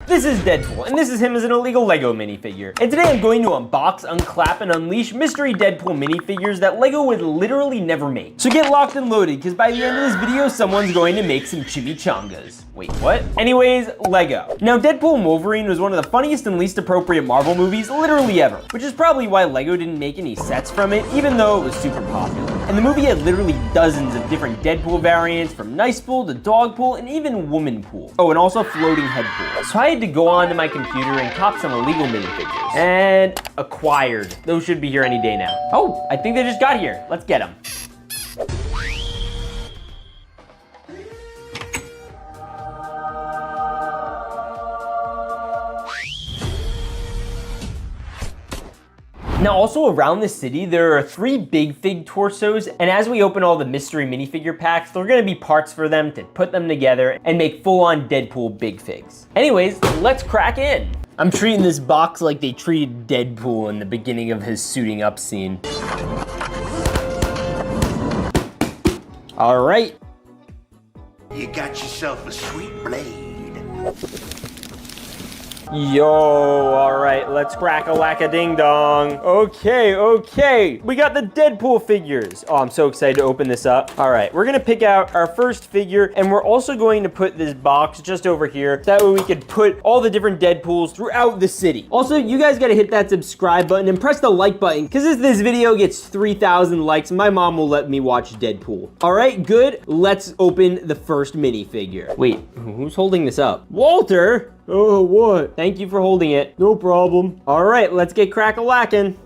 This is Deadpool, and this is him as an illegal Lego minifigure. And today I'm going to unbox, unclap, and unleash mystery Deadpool minifigures that Lego would literally never make. So get locked and loaded, because by the end of this video, someone's going to make some chimichangas. Wait, what? Anyways, Lego. Now, Deadpool and Wolverine was one of the funniest and least appropriate Marvel movies literally ever, which is probably why Lego didn't make any sets from it, even though it was super popular. And the movie had literally dozens of different Deadpool variants, from Nice Pool to Dogpool and even Woman Pool. Oh, and also Floating Headpool. So I had to go onto my computer and cop some illegal minifigures. And acquired. Those should be here any day now. Oh, I think they just got here. Let's get them. Now, also around the city, there are 3 Big Fig torsos, and as we open all the mystery minifigure packs, there are gonna be parts for them to put them together and make full-on Deadpool Big Figs. Anyways, let's crack in. I'm treating this box like they treated Deadpool in the beginning of his suiting up scene. All right. You got yourself a sweet blade. Yo, all right, let's crack-a-lack-a-ding-dong. Okay, we got the Deadpool figures. Oh, I'm so excited to open this up. All right, we're gonna pick out our first figure, and we're also going to put this box just over here. That way we could put all the different Deadpools throughout the city. Also, you guys gotta hit that subscribe button and press the like button, because if this video gets 3,000 likes, my mom will let me watch Deadpool. All right, good. Let's open the first minifigure. Wait, who's holding this up? Walter? Oh, what? Thank you for holding it. No problem. All right, let's get crack-a-lackin'.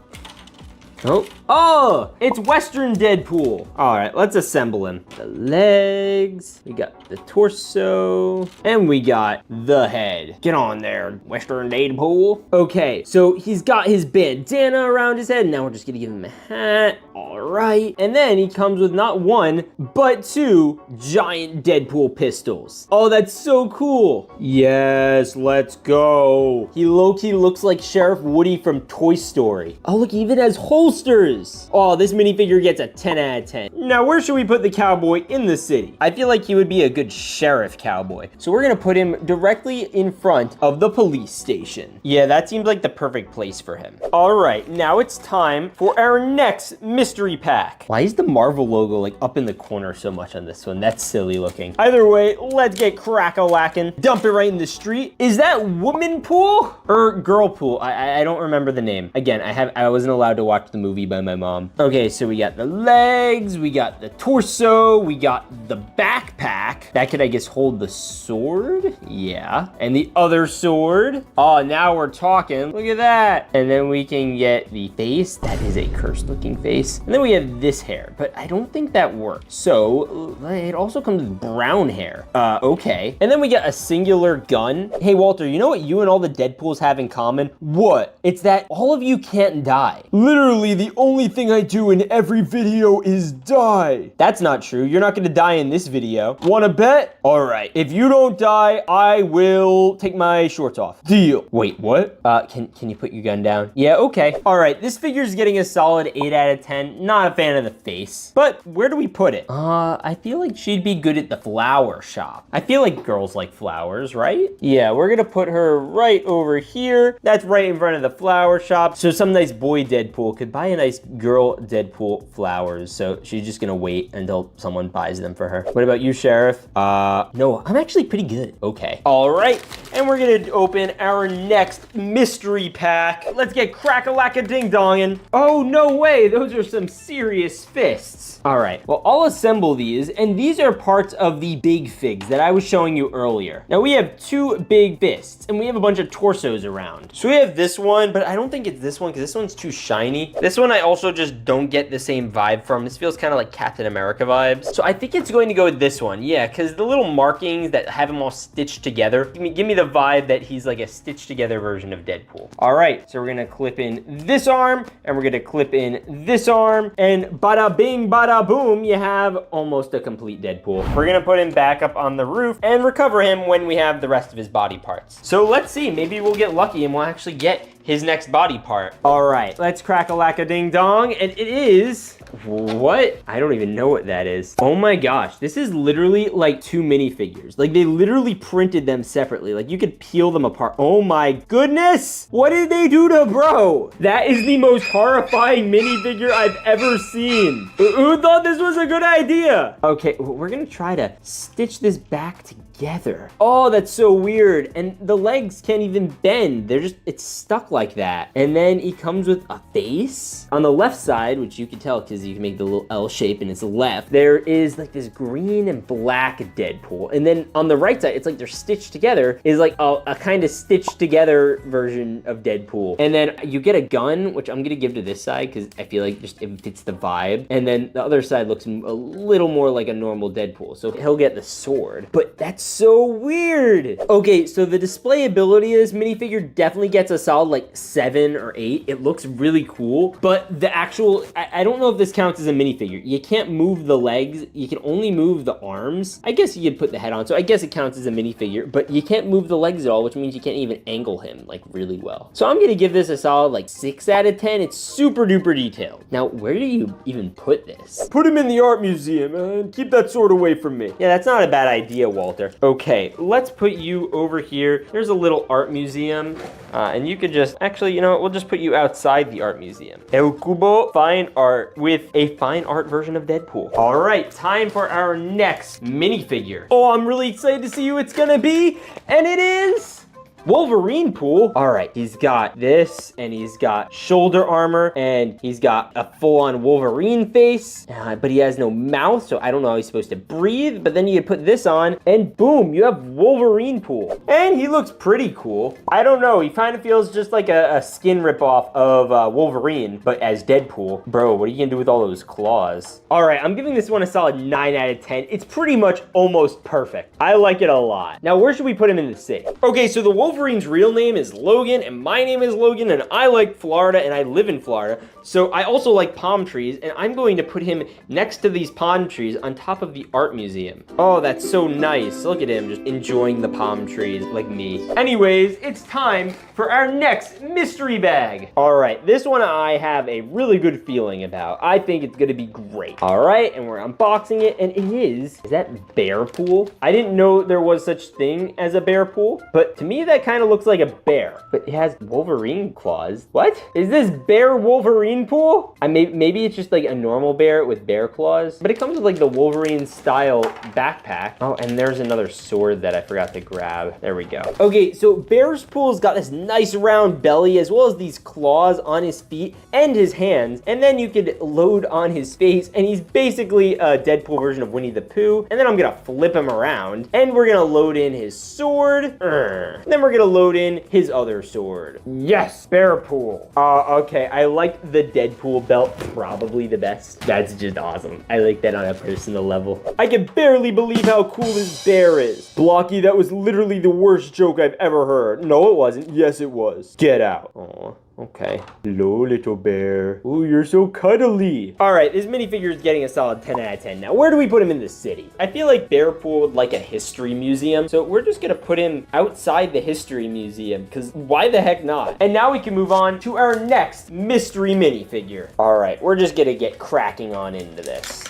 Oh, it's Western Deadpool. All right, let's assemble him. The legs, we got the torso, and we got the head. Get on there, Western Deadpool. Okay, so he's got his bandana around his head. Now we're just gonna give him a hat. All right, and then he comes with not 1, but 2 giant Deadpool pistols. Oh, that's so cool. Yes, let's go. He low-key looks like Sheriff Woody from Toy Story. Oh, look, he even has holsters. Oh, this minifigure gets a 10 out of 10. Now, where should we put the cowboy in the city? I feel like he would be a good sheriff cowboy. So we're gonna put him directly in front of the police station. Yeah, that seems like the perfect place for him. All right, now it's time for our next mystery pack. Why is the Marvel logo like up in the corner so much on this one? That's silly looking. Either way, let's get crack-a-lackin'. Dump it right in the street. Is that Woman Pool or Girl Pool? I don't remember the name. Again, I wasn't allowed to watch the movie by my mom. Okay, so we got the legs, we got the torso, we got the backpack. That could, I guess, hold the sword? Yeah. And the other sword. Oh, now we're talking. Look at that. And then we can get the face. That is a cursed looking face. And then we have this hair, but I don't think that works. So it also comes with brown hair. Okay. And then we get a singular gun. Hey, Walter, you know what you and all the Deadpools have in common? What? It's that all of you can't die. Literally, the only thing I do in every video is die. That's not true. You're not gonna die in this video. Wanna bet? All right. If you don't die, I will take my shorts off. Deal. Wait, what? Can you put your gun down? Yeah, okay. All right, this figure's getting a solid 8 out of 10. Not a fan of the face. But where do we put it? I feel like she'd be good at the flower shop. I feel like girls like flowers, right? Yeah, we're gonna put her right over here. That's right in front of the flower shop. So some nice boy Deadpool could buy a nice girl Deadpool flowers. So she's just gonna wait until someone buys them for her. What about you, Sheriff? No, I'm actually pretty good. Okay. All right, and we're gonna open our next mystery pack. Let's get crack-a-lack-a-ding-dongin'. Oh, no way, those are some serious fists. All right, well, I'll assemble these, and these are parts of the Big Figs that I was showing you earlier. Now, we have 2 big fists, and we have a bunch of torsos around. So we have this one, but I don't think it's this one, because this one's too shiny. This one I also just don't get the same vibe from. This feels kind of like Captain America vibes. So I think it's going to go with this one, yeah, because the little markings that have him all stitched together, give me the vibe that he's like a stitched together version of Deadpool. All right, so we're gonna clip in this arm, and we're gonna clip in this arm, and bada bing, bada boom, you have almost a complete Deadpool. We're gonna put him back up on the roof and recover him when we have the rest of his body parts. So let's see, maybe we'll get lucky and we'll actually get his next body part. All right, let's crack-a-lack-a-ding-dong, and it is What? I don't even know what that is. Oh my gosh, this is literally like 2 minifigures. Like they literally printed them separately. Like you could peel them apart. Oh my goodness. What did they do to bro? That is the most horrifying minifigure I've ever seen. Who thought this was a good idea? Okay, we're gonna try to stitch this back together. Oh, that's so weird. And the legs can't even bend. It's stuck like that. And then he comes with a face. On the left side, which you can tell because you can make the little L shape in its left, there is like this green and black Deadpool. And then on the right side, it's like they're stitched together, is like a kind of stitched together version of Deadpool. And then you get a gun, which I'm gonna give to this side because I feel like just it fits the vibe. And then the other side looks a little more like a normal Deadpool. So he'll get the sword. But that's so weird. Okay, so the display ability of this minifigure definitely gets a solid like 7 or 8. It looks really cool, but the actual, I don't know if this counts as a minifigure. You can't move the legs. You can only move the arms. I guess you could put the head on, so I guess it counts as a minifigure, but you can't move the legs at all, which means you can't even angle him like really well. So I'm gonna give this a solid like 6 out of 10. It's super duper detailed. Now, where do you even put this? Put him in the art museum and keep that sword away from me. Yeah, that's not a bad idea, Walter. Okay, let's put you over here. There's a little art museum, and you could just, actually, you know what? We'll just put you outside the art museum. El Cubo Fine Art with a fine art version of Deadpool. All right, time for our next minifigure. Oh, I'm really excited to see who it's gonna be, and it is Wolverine Pool. All right, he's got this, and he's got shoulder armor, and he's got a full-on Wolverine face, but he has no mouth, so I don't know how he's supposed to breathe. But then you put this on, and boom, you have Wolverine Pool. And he looks pretty cool. I don't know, he kind of feels just like a skin ripoff of Wolverine, but as Deadpool. Bro, what are you gonna do with all those claws? All right, I'm giving this one a solid 9 out of 10. It's pretty much almost perfect. I like it a lot. Now, where should we put him in the city? Okay, so the Wolverine's real name is Logan, and my name is Logan, and I like Florida, and I live in Florida. So I also like palm trees, and I'm going to put him next to these palm trees on top of the art museum. Oh, that's so nice. Look at him just enjoying the palm trees like me. Anyways, it's time for our next mystery bag. All right, this one I have a really good feeling about. I think it's gonna be great. All right, and we're unboxing it, and it is that Bearpool? I didn't know there was such thing as a Bearpool, but to me that kind of looks like a bear, but it has Wolverine claws. What? Is this bear Wolverine Pool? Maybe it's just like a normal bear with bear claws, but it comes with like the Wolverine style backpack. Oh, and there's another sword that I forgot to grab. There we go. Okay, so Bearpool's got this nice round belly as well as these claws on his feet and his hands, and then you could load on his face, and he's basically a Deadpool version of Winnie the Pooh. And then I'm gonna flip him around, and we're gonna load in his sword. Then we're gonna load in his other sword. Yes, Bearpool. Okay, I like the Deadpool belt probably the best. That's just awesome. I like that on a personal level. I can barely believe how cool this bear is. Blocky, that was literally the worst joke I've ever heard. No, it wasn't. Yes, it was. Get out. Aw. Okay. Hello, little bear. Oh, you're so cuddly. All right, this minifigure is getting a solid 10 out of 10. Now, where do we put him in the city? I feel like Bearpool would like a history museum, so we're just gonna put him outside the history museum, because why the heck not? And now we can move on to our next mystery minifigure. All right, we're just gonna get cracking on into this.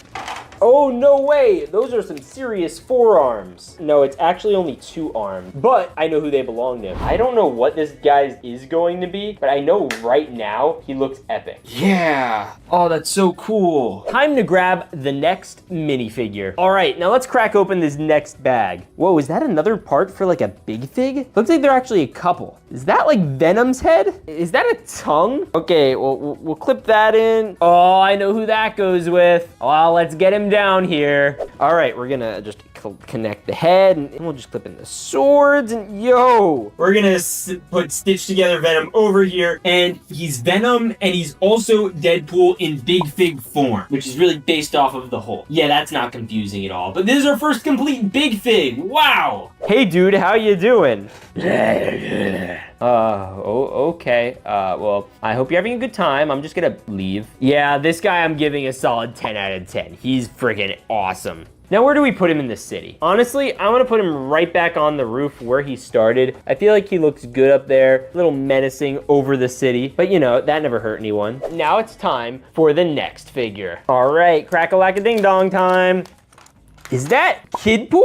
Oh, no way. Those are some serious forearms. No, it's actually only 2 arms, but I know who they belong to. I don't know what this guy is going to be, but I know right now he looks epic. Yeah. Oh, that's so cool. Time to grab the next minifigure. All right, now let's crack open this next bag. Whoa, is that another part for like a Big Fig? Looks like they're actually a couple. Is that like Venom's head? Is that a tongue? Okay, well, we'll clip that in. Oh, I know who that goes with. Well, let's get him down here. All right, we're gonna just connect the head, and we'll just clip in the swords, and yo, we're gonna put stitch together Venom over here, and he's Venom, and he's also Deadpool in Big Fig form, which is really based off of the Hulk. Yeah, that's not confusing at all, but this is our first complete Big Fig. Wow. Hey dude, how you doing? Okay. Well, I hope you're having a good time. I'm just gonna leave. Yeah, this guy I'm giving a solid 10 out of 10. He's freaking awesome. Now, where do we put him in the city? Honestly, I'm gonna put him right back on the roof where he started. I feel like he looks good up there, a little menacing over the city, but you know, that never hurt anyone. Now it's time for the next figure. All right, crack-a-lack-a-ding-dong time. Is that Kidpool?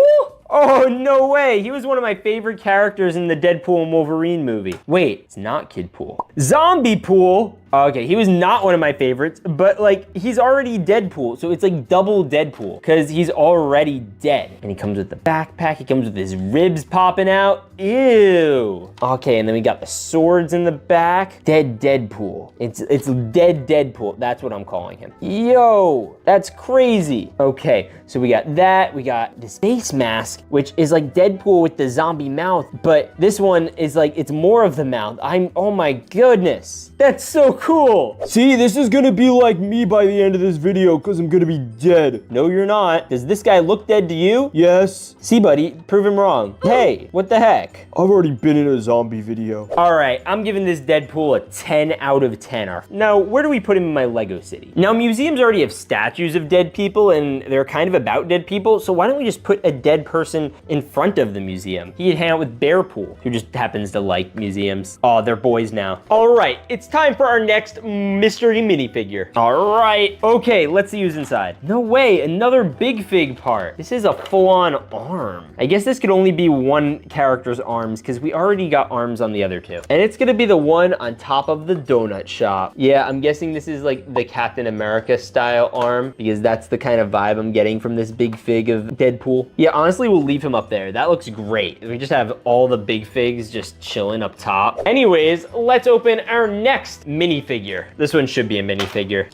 Oh, no way. He was one of my favorite characters in the Deadpool and Wolverine movie. Wait, it's not Kidpool. Zombie Pool. Okay, he was not one of my favorites, but like, he's already Deadpool, so it's like double Deadpool, because he's already dead. And he comes with the backpack, he comes with his ribs popping out. Ew. Okay, and then we got the swords in the back. Dead Deadpool. It's dead Deadpool. That's what I'm calling him. Yo, that's crazy. Okay, so we got that. We got this face mask, which is like Deadpool with the zombie mouth, but this one is like, it's more of the mouth. Oh my goodness. That's so cool. See, this is gonna be like me by the end of this video because I'm gonna be dead. No, you're not. Does this guy look dead to you? Yes. See, buddy, prove him wrong. Hey, what the heck? I've already been in a zombie video. All right, I'm giving this Deadpool a 10 out of 10. Now, where do we put him in my Lego city? Now, museums already have statues of dead people and they're kind of about dead people, so why don't we just put a dead person in front of the museum? He could hang out with Bearpool, who just happens to like museums. Oh, they're boys now. All right, it's time for our next mystery minifigure. All right, okay, let's see who's inside. No way, another Big Fig part. This is a full-on arm. I guess this could only be one character's arms because we already got arms on the other two. And it's gonna be the one on top of the donut shop. Yeah, I'm guessing this is like the Captain America style arm because that's the kind of vibe I'm getting from this Big Fig of Deadpool. Yeah, honestly, we'll leave him up there. That looks great. We just have all the Big Figs just chilling up top. Anyways, let's open our next minifigure. This one should be a minifigure.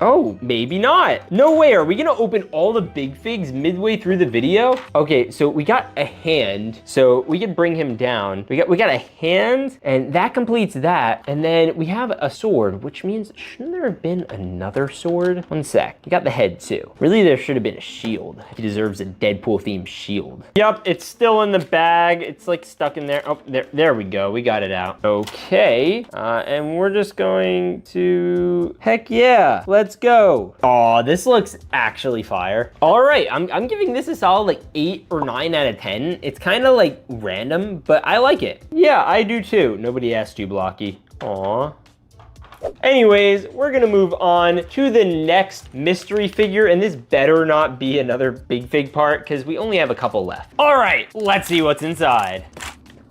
Oh, maybe not. No way, are we gonna open all the Big Figs midway through the video? Okay, so we got a hand, so we can bring him down. We got a hand, and that completes that. And then we have a sword, which means, shouldn't there have been another sword? One sec, we got the head too. Really, there should have been a shield. He deserves a Deadpool-themed shield. Yep, it's still in the bag. It's like stuck in there. Oh, there we go, we got it out. Okay, and we're just going to, heck yeah, let's go. Oh, this looks actually fire. All right, I'm giving this a solid like 8 or 9 out of 10. It's kind of like random, but I like it. Yeah, I do too. Nobody asked you, Blocky. Aw. Anyways, we're gonna move on to the next mystery figure, and this better not be another Big Fig part because we only have a couple left. All right, let's see what's inside.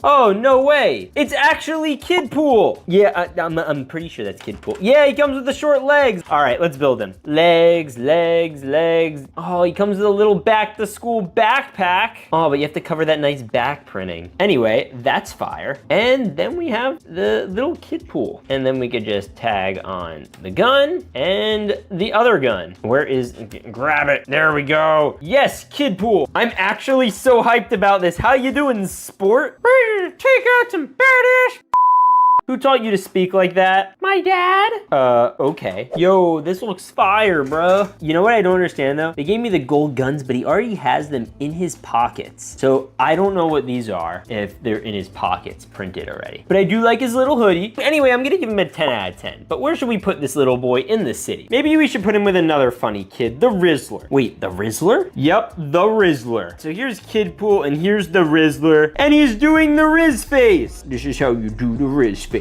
Oh, no way. It's actually Kidpool. Yeah, I'm pretty sure that's Kidpool. Yeah, he comes with the short legs. All right, let's build him. Legs, legs, legs. Oh, he comes with a little back to school backpack. Oh, but you have to cover that nice back printing. Anyway, that's fire. And then we have the little Kidpool. And then we could just tag on the gun and the other gun. Where is, grab it. There we go. Yes, Kidpool. I'm actually so hyped about this. How you doing, sport? Take out some badass. Who taught you to speak like that? My dad. Okay. Yo, this looks fire, bro. You know what I don't understand though? They gave me the gold guns, but he already has them in his pockets. So I don't know what these are if they're in his pockets printed already. But I do like his little hoodie. Anyway, I'm gonna give him a 10 out of 10. But where should we put this little boy in the city? Maybe we should put him with another funny kid, the Rizzler. Wait, the Rizzler? Yep, the Rizzler. So here's Kidpool and here's the Rizzler. And he's doing the Riz face. This is how you do the Riz face.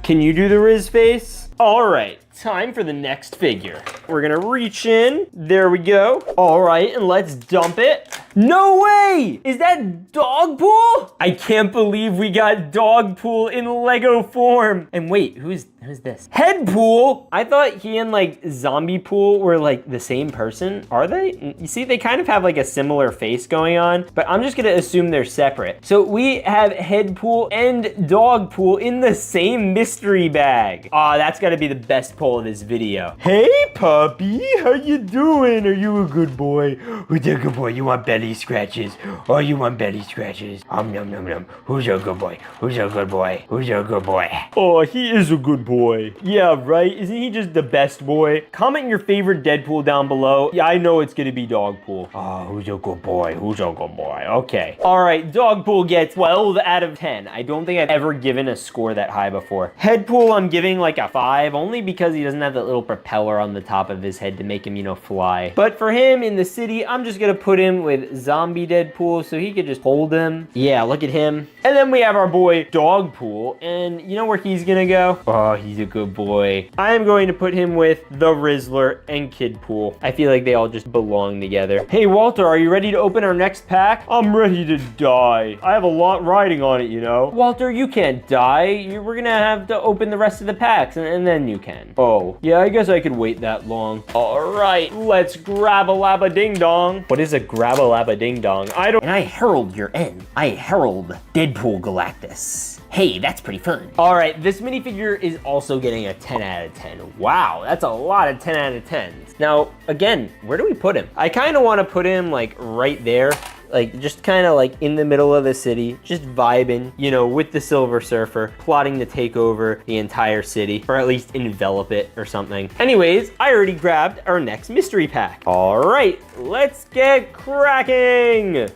Can you do the Riz face? All right, time for the next figure. We're gonna reach in. There we go. All right, and let's dump it. No way! Is that Dogpool? I can't believe we got Dogpool in Lego form. And wait, who's this? Headpool? I thought he and like Zombie Pool were like the same person. Are they? You see, they kind of have like a similar face going on, but I'm just gonna assume they're separate. So we have Headpool and Dogpool in the same mystery bag. Aw, that's gotta be the best pull of this video. Hey, puppy, how you doing? Are you a good boy? Who's a good boy? You want belly scratches? Oh, you want belly scratches? Nom nom nom. Who's a good boy? Who's a good boy? Who's a good boy? Oh, he is a good boy. Yeah, right? Isn't he just the best boy? Comment your favorite Deadpool down below. Yeah, I know it's gonna be Dogpool. Oh, who's a good boy? Who's a good boy? Okay. All right, Dogpool gets 12 out of 10. I don't think I've ever given a score that high before. Headpool, I'm giving like a 5, only because he doesn't have that little propeller on the top of his head to make him, you know, fly. But for him in the city, I'm just gonna put him with zombie Deadpool so he could just hold him. Yeah, look at him. And then we have our boy Dogpool, and you know where he's gonna go? Oh, he's a good boy. I am going to put him with the Rizzler and Kidpool. I feel like they all just belong together. Hey, Walter, are you ready to open our next pack? I'm ready to die. I have a lot riding on it, you know? Walter, you can't die. We're gonna have to open the rest of the packs, and then you can. Oh, yeah, I guess I could wait that long. All right, let's grab-a-lab-a-ding-dong. What is a grab-a-lab-a-ding-dong? I don't... And I herald your end. I herald Deadpool Galactus. Hey, that's pretty fun. All right, this minifigure is also getting a 10 out of 10. Wow, that's a lot of 10 out of 10s. Now, again, where do we put him? I kind of want to put him like right there. Like just kind of like in the middle of the city, just vibing, you know, with the Silver Surfer, plotting to take over the entire city, or at least envelop it or something. Anyways, I already grabbed our next mystery pack. All right, let's get cracking.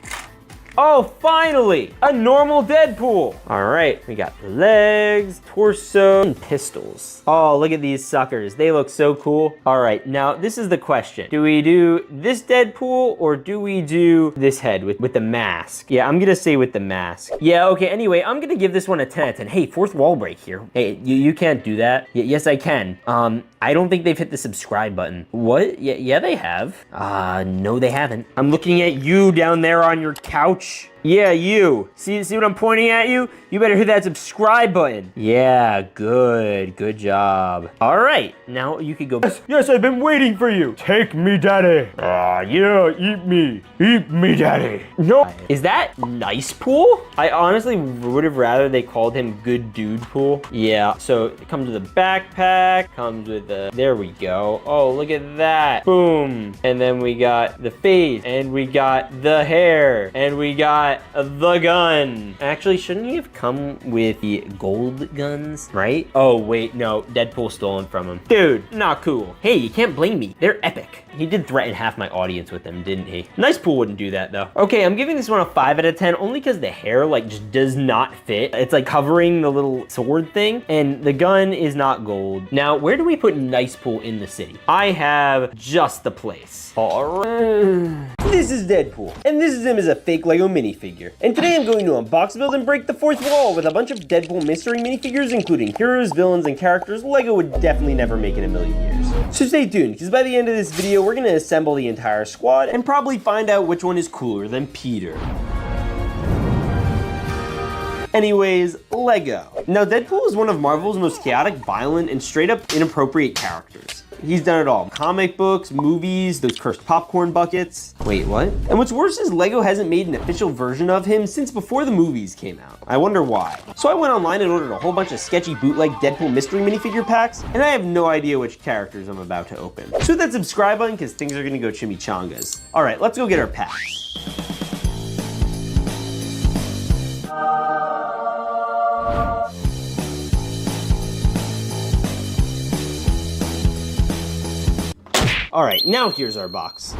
Oh, finally, a normal Deadpool. All right, we got the legs, torso, and pistols. Oh, look at these suckers. They look so cool. All right, now this is the question. Do we do this Deadpool or do we do this head with the mask? Yeah, I'm gonna say with the mask. Yeah, okay, anyway, I'm gonna give this one a 10 out of 10. Hey, fourth wall break here. Hey, you can't do that. Yes, I can. I don't think they've hit the subscribe button. What? Yeah, they have. No, they haven't. I'm looking at you down there on your couch. Yeah, you. See what I'm pointing at you? You better hit that subscribe button. Yeah, good job. All right, now you could go. Yes, I've been waiting for you. Take me, daddy. Yeah, eat me. Eat me, daddy. No. Is that Nice Pool? I honestly would have rather they called him Good Dude Pool. Yeah, so it comes with a backpack, comes with a, there we go. Oh, look at that. Boom. And then we got the face, and we got the hair, and we got the gun. Actually, shouldn't he have come with the gold guns, right? Oh, wait, no, Deadpool stolen from him. Dude, not cool. Hey, you can't blame me. They're epic. He did threaten half my audience with them, didn't he? Nice Pool wouldn't do that, though. Okay, I'm giving this one a 5 out of 10, only because the hair, like, just does not fit. It's, like, covering the little sword thing, and the gun is not gold. Now, where do we put Nice Pool in the city? I have just the place. All right. This is Deadpool, and this is him as a fake Lego minifigure. And today I'm going to unbox, build, and break the fourth wall with a bunch of Deadpool mystery minifigures, including heroes, villains, and characters Lego would definitely never make in a million years. So stay tuned, because by the end of this video, we're gonna assemble the entire squad and probably find out which one is cooler than Peter. Anyways, Lego. Now, Deadpool is one of Marvel's most chaotic, violent, and straight up inappropriate characters. He's done it all. Comic books, movies, those cursed popcorn buckets. Wait, what? And what's worse is Lego hasn't made an official version of him since before the movies came out. I wonder why. So I went online and ordered a whole bunch of sketchy bootleg Deadpool mystery minifigure packs, and I have no idea which characters I'm about to open. So hit that subscribe button, because things are gonna go chimichangas. All right, let's go get our packs. All right, now here's our box.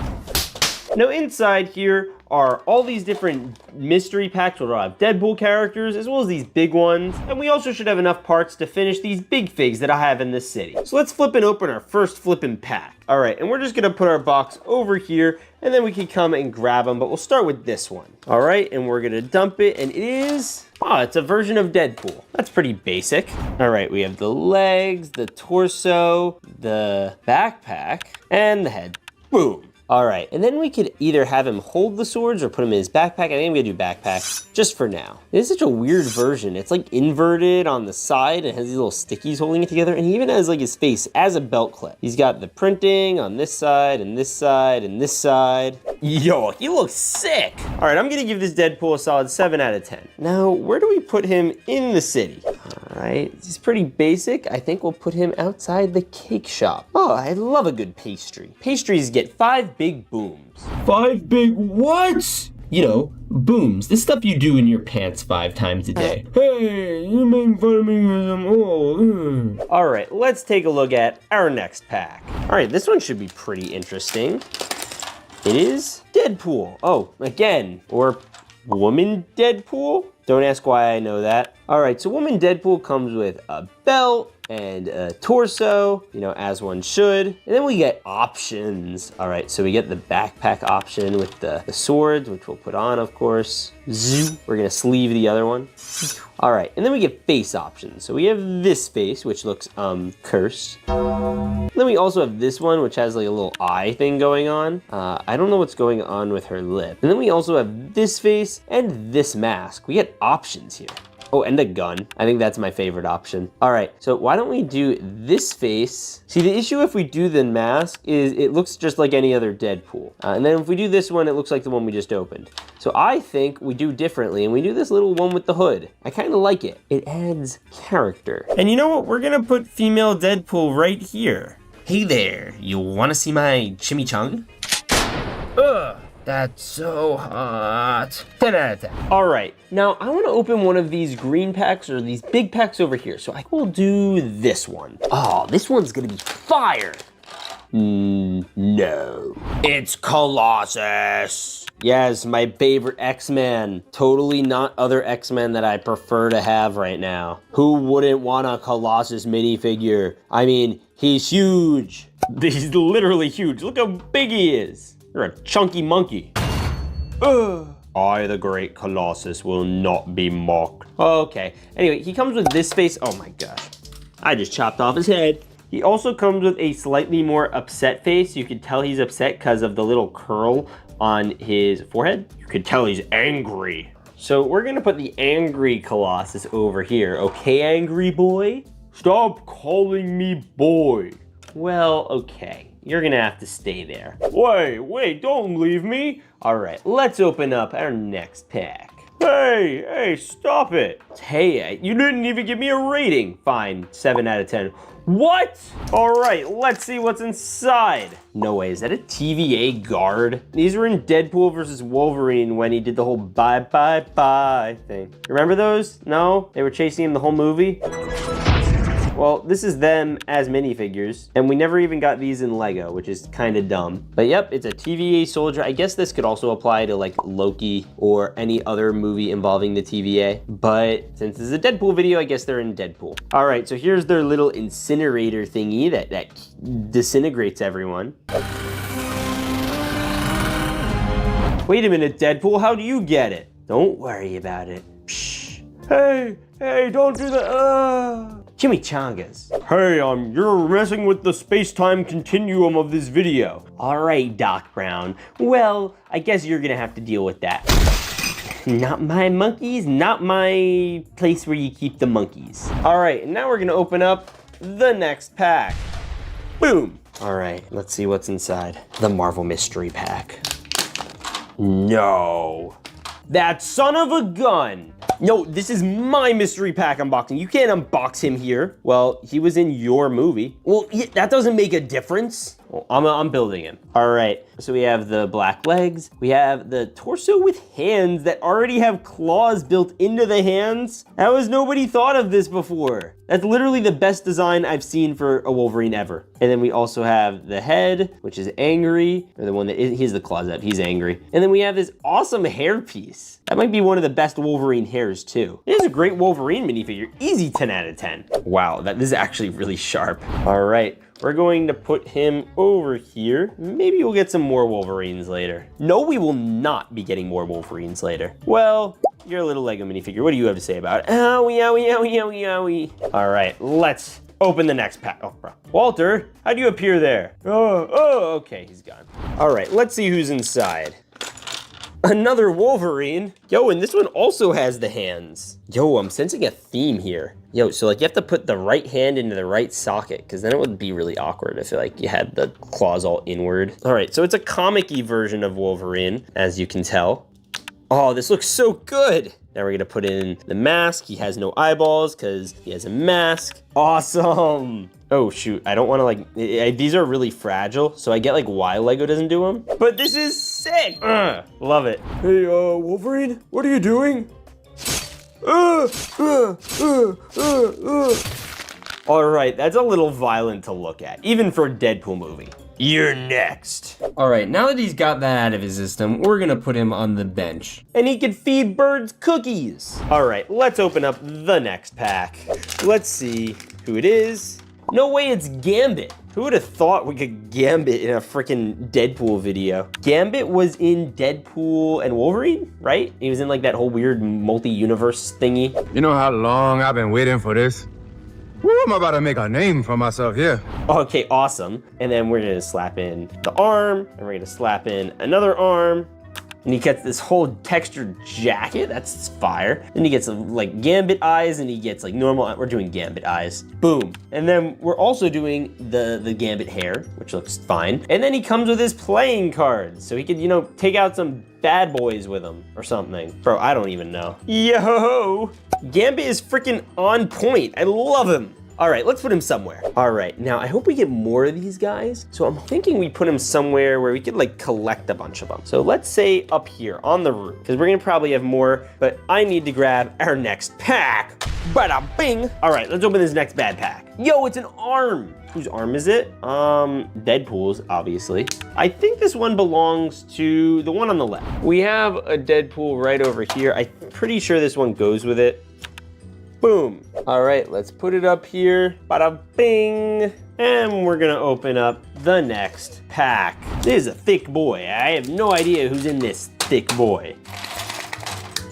Now inside here are all these different mystery packs where we'll have Deadpool characters, as well as these big ones. And we also should have enough parts to finish these big figs that I have in this city. So let's flip and open our first flippin' pack. All right, and we're just gonna put our box over here, and then we can come and grab them, but we'll start with this one. All right, and we're gonna dump it, and it is, oh, it's a version of Deadpool. That's pretty basic. All right, we have the legs, the torso, the backpack, and the head. Boom. All right, and then we could either have him hold the swords or put him in his backpack. I think I'm gonna do backpack just for now. It is such a weird version. It's like inverted on the side and has these little stickies holding it together, and he even has like his face as a belt clip. He's got the printing on this side and this side and this side. Yo, he looks sick. All right, I'm gonna give this Deadpool a solid 7 out of 10. Now, where do we put him in the city? All right, he's pretty basic. I think we'll put him outside the cake shop. Oh, I love a good pastry. Pastries get 5 big booms. 5 big what? You know, booms. The stuff you do in your pants 5 times a day. Hey, you making fun of me because I'm old. All right, let's take a look at our next pack. All right, this one should be pretty interesting. It is Deadpool. Oh, again, or Woman Deadpool? Don't ask why I know that. All right, so Woman Deadpool comes with a belt and a torso, you know, as one should. And then we get options. All right, so we get the backpack option with the swords, which we'll put on, of course. We're gonna sleeve the other one. All right, and then we get face options. So we have this face, which looks cursed. Then we also have this one, which has like a little eye thing going on. I don't know what's going on with her lip. And then we also have this face and this mask. We get options here. Oh, and a gun. I think that's my favorite option. All right, so why don't we do this face? See, the issue if we do the mask is it looks just like any other Deadpool. And then if we do this one, it looks like the one we just opened. So I think we do differently and we do this little one with the hood. I kind of like it. It adds character. And you know what? We're gonna put female Deadpool right here. Hey there, you wanna see my chimichanga? Ugh. That's so hot. 10 out of 10. All right, now I want to open one of these green packs or these big packs over here. So I will do this one. Oh, this one's gonna be fire. No. It's Colossus. Yes, my favorite X-Men. Totally not other X-Men that I prefer to have right now. Who wouldn't want a Colossus minifigure? I mean, he's huge. He's literally huge. Look how big he is. You're a chunky monkey. I, the great Colossus, will not be mocked. Okay, anyway, he comes with this face. Oh my gosh, I just chopped off his head. He also comes with a slightly more upset face. You could tell he's upset because of the little curl on his forehead. You could tell he's angry. So we're gonna put the angry Colossus over here. Okay, angry boy? Stop calling me boy. Well, okay. You're gonna have to stay there. Wait, don't leave me. All right, let's open up our next pack. Hey, stop it. Hey, you didn't even give me a rating. Fine, 7 out of 10. What? All right, let's see what's inside. No way, is that a TVA Guard? These were in Deadpool versus Wolverine when he did the whole bye thing. Remember those? No? They were chasing him the whole movie? Well, this is them as minifigures, and we never even got these in Lego, which is kind of dumb. But yep, it's a TVA soldier. I guess this could also apply to like Loki or any other movie involving the TVA. But since this is a Deadpool video, I guess they're in Deadpool. All right, so here's their little incinerator thingy that disintegrates everyone. Wait a minute, Deadpool, how do you get it? Don't worry about it. Psh. Hey, don't do that. Chimichangas. Hey, you're messing with the space-time continuum of this video. All right, Doc Brown. Well, I guess you're gonna have to deal with that. Not my monkeys, not my place where you keep the monkeys. All right, now we're gonna open up the next pack. Boom. All right, let's see what's inside. The Marvel Mystery Pack. No. That son of a gun. No, this is my mystery pack unboxing. You can't unbox him here. Well, he was in your movie. Well, that doesn't make a difference. Well, I'm building him. All right, so we have the black legs. We have the torso with hands that already have claws built into the hands. How has nobody thought of this before? That's literally the best design I've seen for a Wolverine ever. And then we also have the head, which is angry, or the one that he's the claws up, he's angry. And then we have this awesome hairpiece. That might be one of the best Wolverine hairs too. It is a great Wolverine minifigure, easy 10 out of 10. Wow, this is actually really sharp. All right, we're going to put him over here. Maybe we'll get some more Wolverines later. No, we will not be getting more Wolverines later. Well, you're a little Lego minifigure. What do you have to say about it? Owie, owie, owie, owie, owie. All right, let's open the next pack. Oh, bro. Walter, how do you appear there? Oh, okay, he's gone. All right, let's see who's inside. Another Wolverine. Yo, and this one also has the hands. Yo, I'm sensing a theme here. Yo, so like you have to put the right hand into the right socket because then it would be really awkward if like you had the claws all inward. All right, so it's a comic-y version of Wolverine, as you can tell. Oh, this looks so good. Now we're gonna put in the mask. He has no eyeballs because he has a mask. Awesome. Oh shoot, I don't wanna like, these are really fragile, so I get like why Lego doesn't do them. But this is sick. Love it. Hey, Wolverine, what are you doing? All right, that's a little violent to look at, even for a Deadpool movie. you're next. All right, now that he's got that out of his system, we're gonna put him on the bench. And he can feed birds cookies. All right, let's open up the next pack. Let's see who it is. No way, it's Gambit. Who would have thought we could Gambit in a freaking Deadpool video? Gambit was in Deadpool and Wolverine, right? He was in like that whole weird multi-universe thingy. You know how long I've been waiting for this? Woo, I'm about to make a name for myself here. Okay, awesome. And then we're gonna slap in the arm, and we're gonna slap in another arm. And he gets this whole textured jacket, that's fire. Then he gets like Gambit eyes, and he gets like normal, we're doing Gambit eyes. Boom. And then we're also doing the Gambit hair, which looks fine. And then he comes with his playing cards, so he could, you know, take out some bad boys with him or something. Bro, I don't even know. Yo! Gambit is freaking on point, I love him. All right, let's put him somewhere. All right, now I hope we get more of these guys. So I'm thinking we put him somewhere where we could like collect a bunch of them. So let's say up here on the roof, because we're gonna probably have more, but I need to grab our next pack. Bada bing. All right, let's open this next bad pack. Yo, it's an arm. Whose arm is it? Deadpool's, obviously. I think this one belongs to the one on the left. We have a Deadpool right over here. I'm pretty sure this one goes with it. Boom. All right, let's put it up here. Bada bing. And we're gonna open up the next pack. This is a thick boy. I have no idea who's in this thick boy.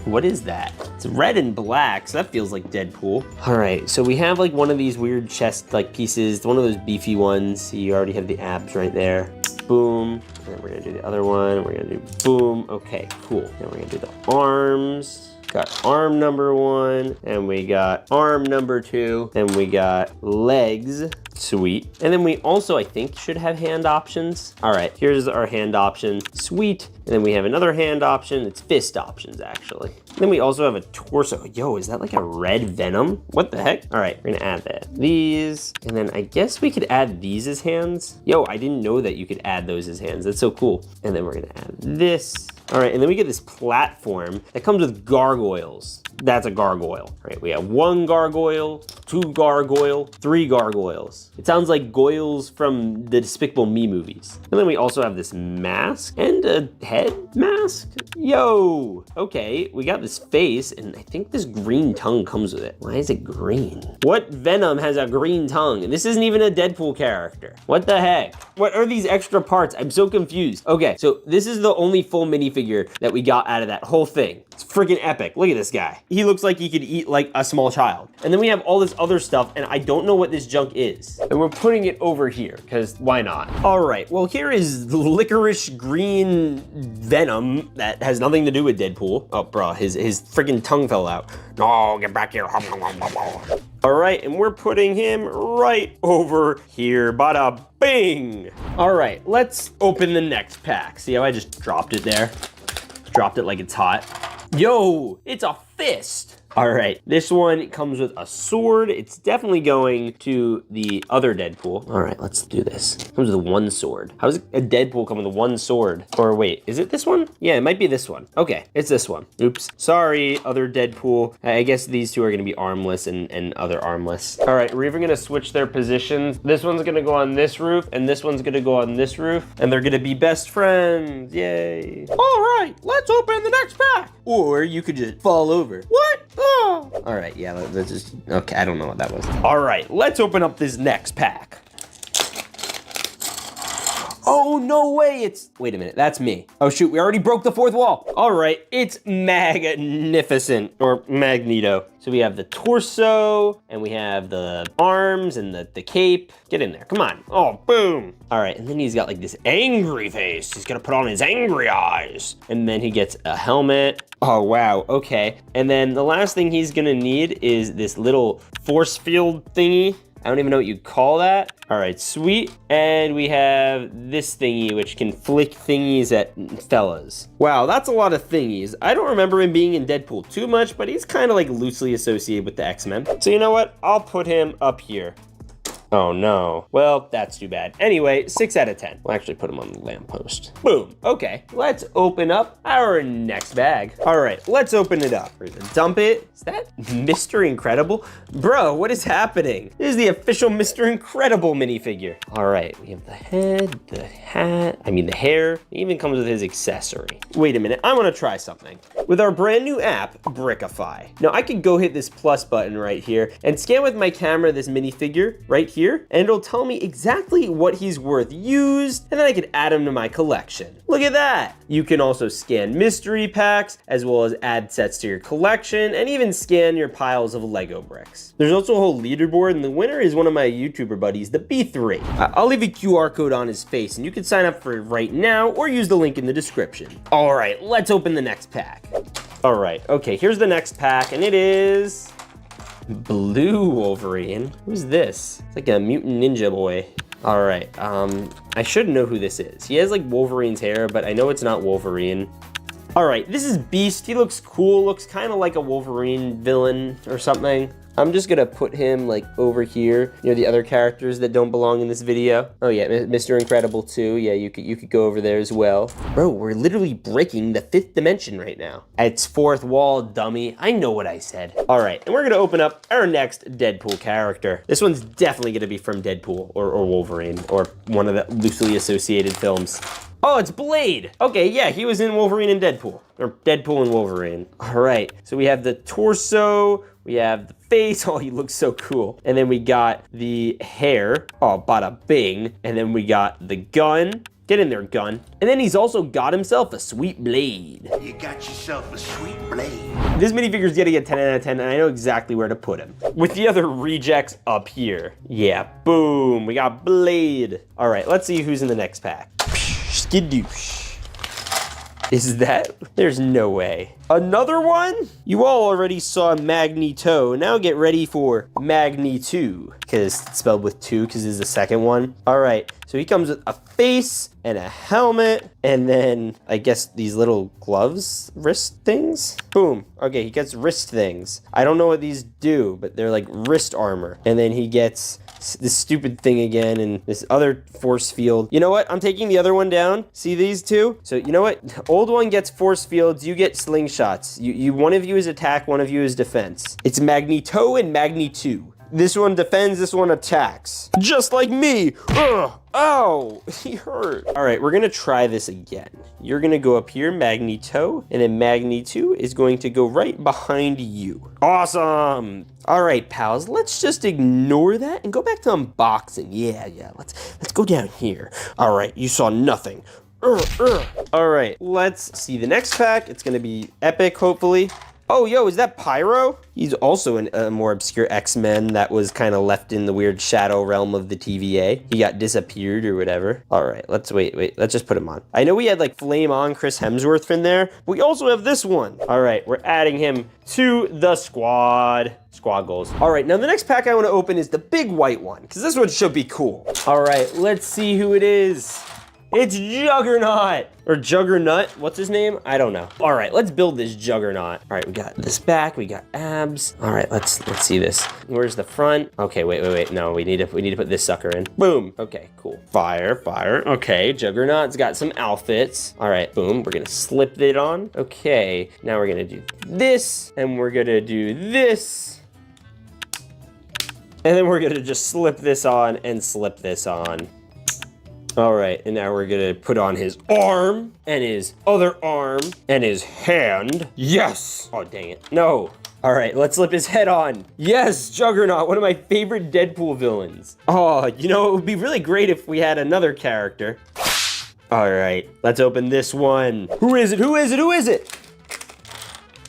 What is that? It's red and black, so that feels like Deadpool. All right, so we have like one of these weird chest like pieces, one of those beefy ones. You already have the abs right there. Boom. And then we're gonna do the other one. We're gonna do boom. Okay, cool. Then we're gonna do the arms. Got arm number 1, and we got arm number 2, and we got legs. Sweet. And then we also, I think, should have hand options. All right, here's our hand option. Sweet. And then we have another hand option. It's fist options, actually. Then we also have a torso. Yo, is that like a red Venom? What the heck? All right, we're gonna add that. These, and then I guess we could add these as hands. Yo, I didn't know that you could add those as hands. That's so cool. And then we're gonna add this. All right, and then we get this platform that comes with gargoyles. That's a gargoyle. All right, we have 1 gargoyle, 2 gargoyle, 3 gargoyles. It sounds like goyles from the Despicable Me movies. And then we also have this mask and a head mask. Yo, okay, we got this face, and I think this green tongue comes with it. Why is it green? What Venom has a green tongue? And this isn't even a Deadpool character. What the heck? What are these extra parts? I'm so confused. Okay, so this is the only full minifigure that we got out of that whole thing. It's freaking epic. Look at this guy. He looks like he could eat like a small child. And then we have all this other stuff, and I don't know what this junk is. And we're putting it over here, because why not? All right, well, here is licorice green Venom that has nothing to do with Deadpool. Oh, bro, his freaking tongue fell out. No, get back here. All right, and we're putting him right over here. Bada bing. All right, let's open the next pack. See how I just dropped it there? Dropped it like it's hot. Yo, it's a fist. All right, this one comes with a sword. It's definitely going to the other Deadpool. All right, let's do this. It comes with 1 sword. How does a Deadpool come with 1 sword? Or wait, is it this one? Yeah, it might be this one. Okay, it's this one. Oops, sorry, other Deadpool. I guess these two are gonna be armless and other armless. All right, we're even gonna switch their positions. This one's gonna go on this roof, and this one's gonna go on this roof, and they're gonna be best friends, yay. All right, let's open the next pack. Or you could just fall over. What? Oh. All right, yeah, that's just, okay, I don't know what that was. All right, let's open up this next pack. Oh, no way, it's, wait a minute, that's me. Oh shoot, we already broke the 4th wall. All right, it's magnificent, or Magneto. So we have the torso, and we have the arms, and the cape. Get in there, come on. Oh, boom. All right, and then he's got like this angry face. He's gonna put on his angry eyes. And then he gets a helmet. Oh, wow, okay. And then the last thing he's gonna need is this little force field thingy. I don't even know what you call that. All right, sweet. And we have this thingy, which can flick thingies at fellas. Wow, that's a lot of thingies. I don't remember him being in Deadpool too much, but he's kind of like loosely associated with the X-Men. So you know what? I'll put him up here. Oh no. Well, that's too bad. Anyway, 6 out of 10. We'll actually put him on the lamppost. Boom. Okay, let's open up our next bag. All right, let's open it up. We're gonna dump it. Is that Mr. Incredible? Bro, what is happening? This is the official Mr. Incredible minifigure. All right, we have the head, the hat, the hair. It even comes with his accessory. Wait a minute, I wanna try something. With our brand new app, Brickify. Now I could go hit this plus button right here and scan with my camera this minifigure right here, and it'll tell me exactly what he's worth used, and then I could add him to my collection. Look at that. You can also scan mystery packs, as well as add sets to your collection, and even scan your piles of Lego bricks. There's also a whole leaderboard, and the winner is one of my YouTuber buddies, the B3. I'll leave a QR code on his face, and you can sign up for it right now, or use the link in the description. All right, let's open the next pack. All right, okay, here's the next pack, and it is Blue Wolverine. Who's this? It's like a mutant ninja boy. All right, I should know who this is. He has like Wolverine's hair, but I know it's not Wolverine. All right, this is Beast. He looks cool, looks kind of like a Wolverine villain or something. I'm just gonna put him like over here near the other characters that don't belong in this video. Oh yeah, Mr. Incredible too. Yeah, you could go over there as well. Bro, we're literally breaking the 5th dimension right now. It's 4th wall, dummy. I know what I said. All right, and we're gonna open up our next Deadpool character. This one's definitely gonna be from Deadpool or Wolverine or one of the loosely associated films. Oh, it's Blade. Okay, yeah, he was in Wolverine and Deadpool, or Deadpool and Wolverine. All right, so we have the torso, we have the face. Oh, he looks so cool. And then we got the hair. Oh, bada bing. And then we got the gun. Get in there, gun. And then he's also got himself a sweet blade. You got yourself a sweet blade. This minifigure's getting a 10 out of 10, and I know exactly where to put him. With the other rejects up here. Yeah, boom, we got Blade. All right, let's see who's in the next pack. Skidoosh. Is that? There's no way. Another one? You all already saw Magneto. Now get ready for Magneto Two, because it's spelled with 2 because this is the second one. All right, so he comes with a face and a helmet, and then I guess these little gloves, wrist things. Boom. Okay, he gets wrist things. I don't know what these do, but they're like wrist armor. And then he gets this stupid thing again and this other force field. You know what? I'm taking the other one down. See these two? So you know what? The old one gets force fields. You get slingshots. One of you is attack, one of you is defense. It's Magneto and Magneto. This one defends, this one attacks. Just like me. Ugh. Oh, he hurt. All right, we're gonna try this again. You're gonna go up here, Magneto, and then Magneto is going to go right behind you. Awesome. All right, pals, let's just ignore that and go back to unboxing. Yeah, let's go down here. All right, you saw nothing. All right, let's see the next pack. It's gonna be epic, hopefully. Oh, yo, is that Pyro? He's also a more obscure X-Men that was kind of left in the weird shadow realm of the TVA. He got disappeared or whatever. All right, let's wait. Let's just put him on. I know we had like Flame On Chris Hemsworth in there, but we also have this one. All right, we're adding him to the squad. Squad goals. All right, now the next pack I want to open is the big white one, because this one should be cool. All right, let's see who it is. It's Juggernaut, or Juggernaut, what's his name? I don't know. All right, let's build this Juggernaut. All right, we got this back, we got abs. All right, let's see this. Where's the front? Okay, wait, no, we need to put this sucker in. Boom, okay, cool. Fire, okay, Juggernaut's got some outfits. All right, boom, we're gonna slip it on. Okay, now we're gonna do this, and we're gonna do this. And then we're gonna just slip this on and slip this on. All right, and now we're gonna put on his arm, and his other arm, and his hand. Yes! Oh, dang it. No. All right, let's slip his head on. Yes, Juggernaut, one of my favorite Deadpool villains. Oh, you know, it would be really great if we had another character. All right, let's open this one. Who is it?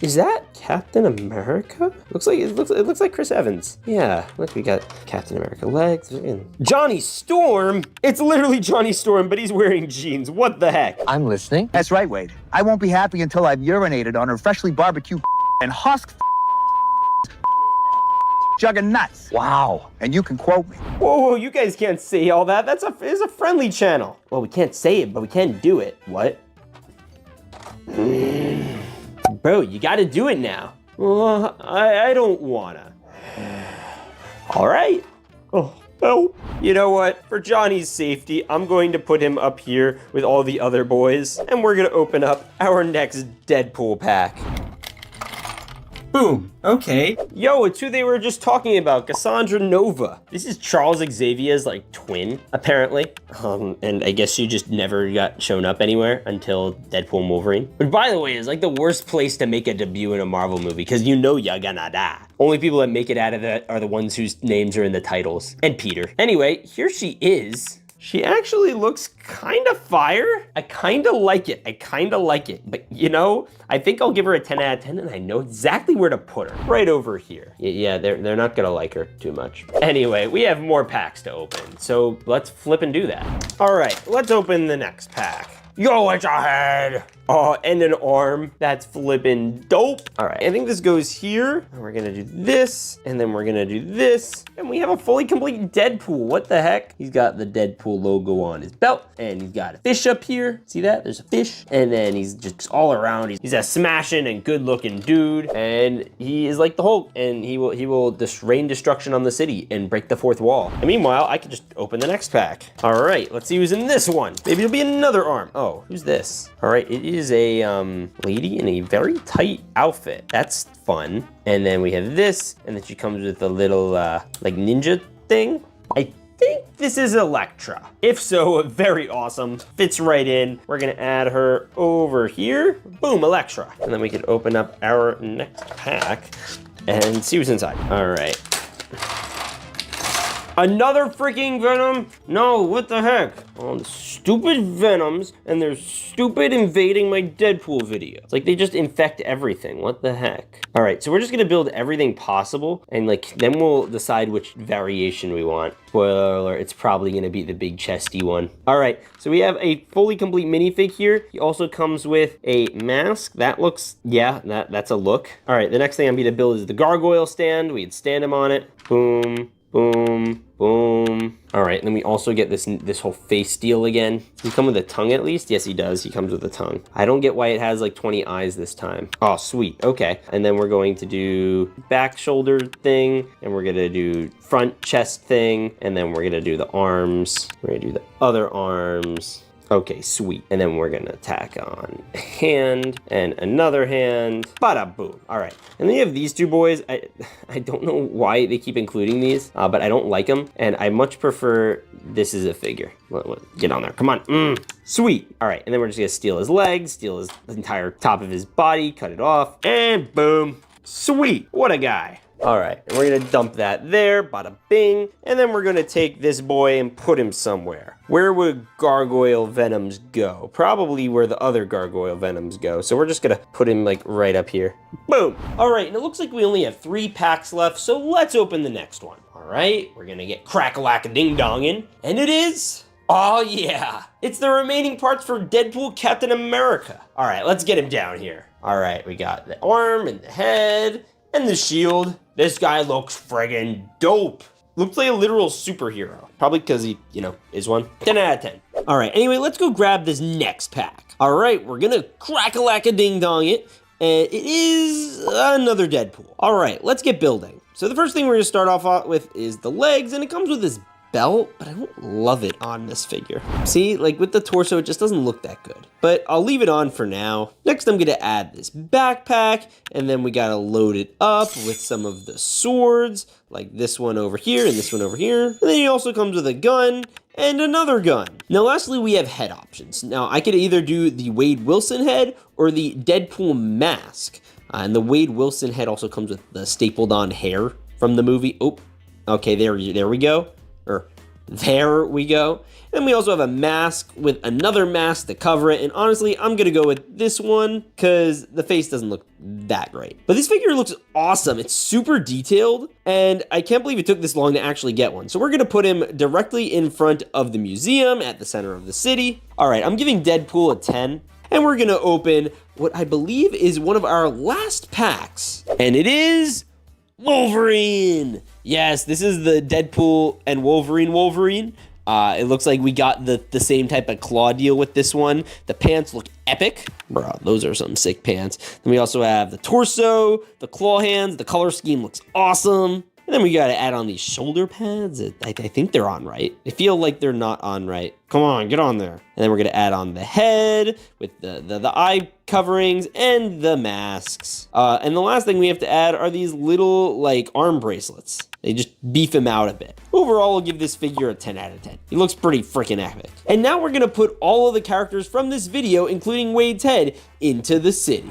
Is that Captain America? It looks like Chris Evans. Yeah, look, we got Captain America legs. Johnny Storm? It's literally Johnny Storm, but he's wearing jeans. What the heck? I'm listening. That's right, Wade. I won't be happy until I've urinated on her freshly barbecued and husked Juggernauts. Wow. And you can quote me. Whoa, you guys can't say all that. It's a friendly channel. Well, we can't say it, but we can do it. What? Bro, you gotta do it now. Well, I don't wanna. All right. Oh, Help. You know what? For Johnny's safety, I'm going to put him up here with all the other boys, and we're gonna open up our next Deadpool pack. Boom. Okay. Yo, it's who they were just talking about, Cassandra Nova. This is Charles Xavier's, like, twin, apparently. And I guess she just never got shown up anywhere until Deadpool and Wolverine. But by the way, it's like the worst place to make a debut in a Marvel movie, because you know you're gonna die. Only people that make it out of that are the ones whose names are in the titles. And Peter. Anyway, here she is. She actually looks kind of fire. I kind of like it. But you know, I think I'll give her a 10 out of 10 and I know exactly where to put her. Right over here. Yeah, they're not gonna like her too much. Anyway, we have more packs to open. So let's flip and do that. All right, let's open the next pack. Yo, it's a head. Oh, and an arm. That's flippin' dope. All right, I think this goes here. And we're gonna do this, and then we're gonna do this. And we have a fully complete Deadpool. What the heck? He's got the Deadpool logo on his belt, and he's got a fish up here. See that? There's a fish. And then he's just all around. He's a smashing and good looking dude. And he is like the Hulk, and he will just rain destruction on the city and break the fourth wall. And meanwhile, I can just open the next pack. All right, let's see who's in this one. Maybe it'll be another arm. Oh, who's this? All right, it is a lady in a very tight outfit. That's fun. And then we have this, and then she comes with a little like ninja thing. I think this is Electra. If so, very awesome. Fits right in. We're gonna add her over here. Boom, Electra. And then we can open up our next pack and see what's inside. All right. Another freaking Venom? No, what the heck? Oh, the stupid Venoms, and they're stupid invading my Deadpool video. It's like they just infect everything. What the heck? All right, so we're just gonna build everything possible, and like then we'll decide which variation we want. Spoiler alert, it's probably gonna be the big chesty one. All right, so we have a fully complete minifig here. He also comes with a mask. That looks, yeah, that's a look. All right, the next thing I'm gonna build is the gargoyle stand. We can stand him on it. Boom. Boom, boom. All right, and then we also get this whole face deal again. Does he come with a tongue at least? Yes, he does. He comes with a tongue. I don't get why it has like 20 eyes this time. Oh, sweet. Okay. And then we're going to do back shoulder thing, and we're gonna do front chest thing, and then we're gonna do the arms. We're gonna do the other arms. Okay, sweet. And then we're gonna tack on a hand and another hand. Bada boom. All right. And then you have these two boys. I don't know why they keep including these, but I don't like them. And I much prefer this as a figure. Get on there. Come on. Sweet. All right. And then we're just gonna steal his legs, steal his entire top of his body, cut it off, and boom. Sweet. What a guy. All right, and we're gonna dump that there, bada bing, and then we're gonna take this boy and put him somewhere. Where would gargoyle venoms go? Probably where the other gargoyle venoms go. So we're just gonna put him like right up here. Boom. All right, and it looks like we only have 3 packs left, so let's open the next one. All right, we're gonna get crack-a-lack-a-ding-dongin', and it is, oh yeah, it's the remaining parts for Deadpool Captain America. All right, let's get him down here. All right, we got the arm and the head and the shield. This guy looks friggin' dope. Looks like a literal superhero. Probably because he, you know, is one. 10 out of 10. All right, anyway, let's go grab this next pack. All right, we're gonna crack-a-lack-a-ding-dong it. And it is another Deadpool. All right, let's get building. So the first thing we're gonna start off with is the legs, and it comes with this belt, but I don't love it on this figure. See, like with the torso, it just doesn't look that good, but I'll leave it on for now. Next, I'm gonna add this backpack, and then we gotta load it up with some of the swords, like this one over here and this one over here. And then he also comes with a gun and another gun. Now, lastly, we have head options. Now, I could either do the Wade Wilson head or the Deadpool mask. And the Wade Wilson head also comes with the stapled on hair from the movie. Oh, okay, there we go. Or there we go. And we also have a mask with another mask to cover it. And honestly, I'm gonna go with this one because the face doesn't look that great. But this figure looks awesome. It's super detailed, and I can't believe it took this long to actually get one. So we're gonna put him directly in front of the museum at the center of the city. All right, I'm giving Deadpool a 10. And we're gonna open what I believe is one of our last packs. And it is Wolverine. Yes, this is the Deadpool and Wolverine. It looks like we got the same type of claw deal with this one. The pants look epic. Bro, those are some sick pants. Then we also have the torso, the claw hands. The color scheme looks awesome. And then we gotta add on these shoulder pads. I think they're on right. I feel like they're not on right. Come on, get on there. And then we're gonna add on the head with the eye coverings and the masks. And the last thing we have to add are these little like arm bracelets. They just beef him out a bit. Overall, I'll give this figure a 10 out of 10. He looks pretty freaking epic. And now we're gonna put all of the characters from this video, including Wade's head, into the city.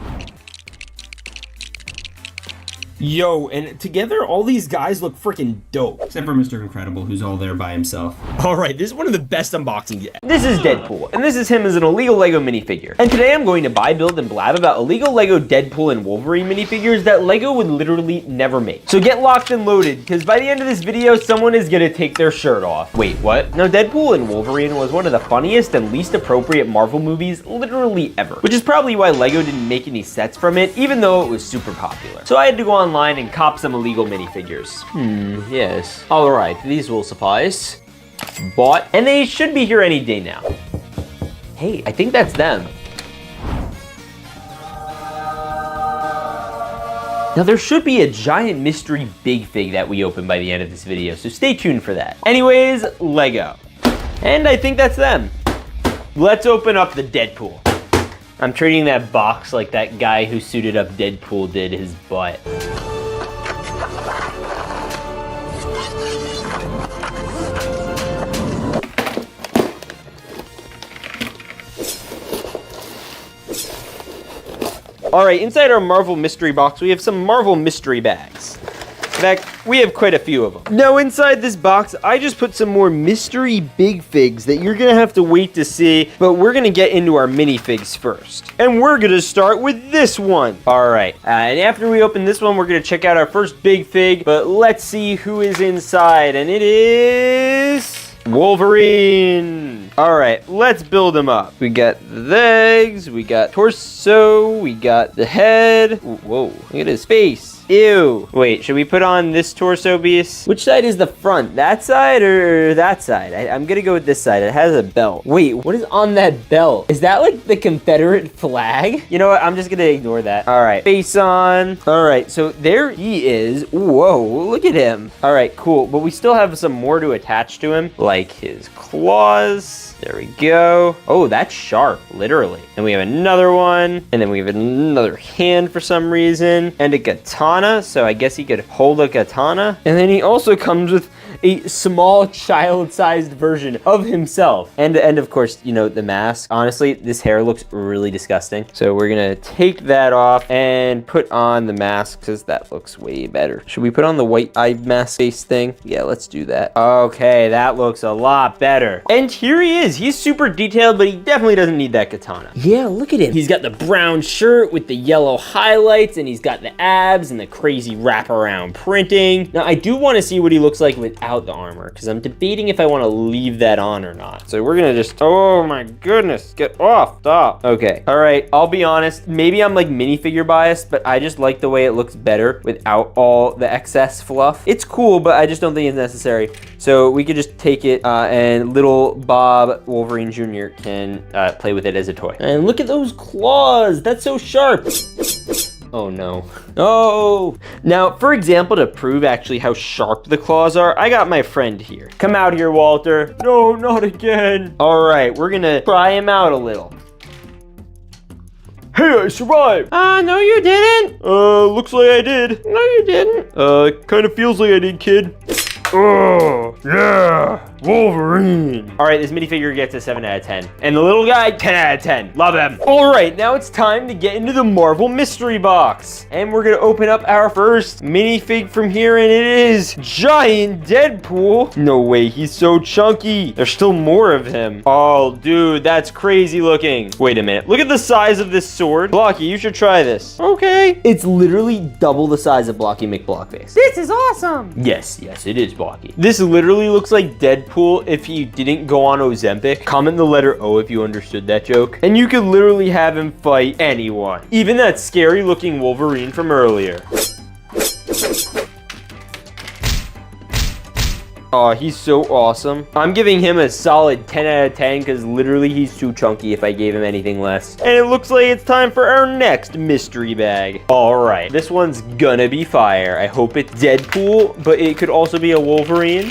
Yo, and together, all these guys look freaking dope. Except for Mr. Incredible, who's all there by himself. All right, this is one of the best unboxings yet. This is Deadpool, and this is him as an illegal Lego minifigure. And today I'm going to buy, build, and blab about illegal Lego Deadpool and Wolverine minifigures that Lego would literally never make. So get locked and loaded, because by the end of this video, someone is gonna take their shirt off. Wait, what? Now, Deadpool and Wolverine was one of the funniest and least appropriate Marvel movies literally ever, which is probably why Lego didn't make any sets from it, even though it was super popular. So I had to go online and cop some illegal minifigures. Yes. All right, these will suffice. Bought, and they should be here any day now. Hey, I think that's them. Now there should be a giant mystery Big Fig that we open by the end of this video, so stay tuned for that. Anyways, Lego. And I think that's them. Let's open up the Deadpool. I'm treating that box like that guy who suited up Deadpool did his butt. All right, inside our Marvel mystery box, we have some Marvel mystery bags. In fact, we have quite a few of them. Now inside this box, I just put some more mystery Big Figs that you're gonna have to wait to see, but we're gonna get into our minifigs first. And we're gonna start with this one. All right, and after we open this one, we're gonna check out our first Big Fig, but let's see who is inside, and it is Wolverine. All right, let's build him up. We got the legs, we got torso, we got the head. Whoa, look at his face. Ew. Wait, should we put on this torso piece? Which side is the front? That side or that side? I'm gonna go with this side. It has a belt. Wait, what is on that belt? Is that like the Confederate flag? You know what? I'm just gonna ignore that. All right, face on. All right, so there he is. Whoa, look at him. All right, cool. But we still have some more to attach to him, like his claws. There we go. Oh, that's sharp, literally. And we have another one. And then we have another hand for some reason. And a katana, so I guess he could hold a katana. And then he also comes with a small child-sized version of himself. And of course, you know, the mask. Honestly, this hair looks really disgusting. So we're gonna take that off and put on the mask because that looks way better. Should we put on the white eye mask face thing? Yeah, let's do that. Okay, that looks a lot better. And here he is. He's super detailed, but he definitely doesn't need that katana. Yeah, look at him. He's got the brown shirt with the yellow highlights, and he's got the abs and the crazy wraparound printing. Now, I do want to see what he looks like without the armor, because I'm debating if I want to leave that on or not. So we're gonna just, oh my goodness, get off, stop. Okay, all right, I'll be honest, maybe I'm like minifigure biased, but I just like the way it looks better without all the excess fluff. It's cool, but I just don't think it's necessary. So we could just take it and little Bob Wolverine Jr. can play with it as a toy. And look at those claws, that's so sharp. Oh no. Oh! Now, for example, to prove actually how sharp the claws are, I got my friend here. Come out here, Walter. No, not again. All right, we're gonna try him out a little. Hey, I survived! No you didn't. Looks like I did. No you didn't. Kind of feels like I did, kid. Oh, yeah, Wolverine. All right, this minifigure gets a 7 out of 10. And the little guy, 10 out of 10. Love him. All right, now it's time to get into the Marvel mystery box. And we're gonna open up our first minifig from here, and it is Giant Deadpool. No way, he's so chunky. There's still more of him. Oh, dude, that's crazy looking. Wait a minute, look at the size of this sword. Blocky, you should try this. Okay. It's literally double the size of Blocky McBlockface. This is awesome. Yes, it is. This literally looks like Deadpool if he didn't go on Ozempic. Comment the letter O if you understood that joke. And you could literally have him fight anyone. Even that scary looking Wolverine from earlier. Oh, he's so awesome. I'm giving him a solid 10 out of 10 because literally he's too chunky if I gave him anything less. And it looks like it's time for our next mystery bag. All right, this one's gonna be fire. I hope it's Deadpool, but it could also be a Wolverine.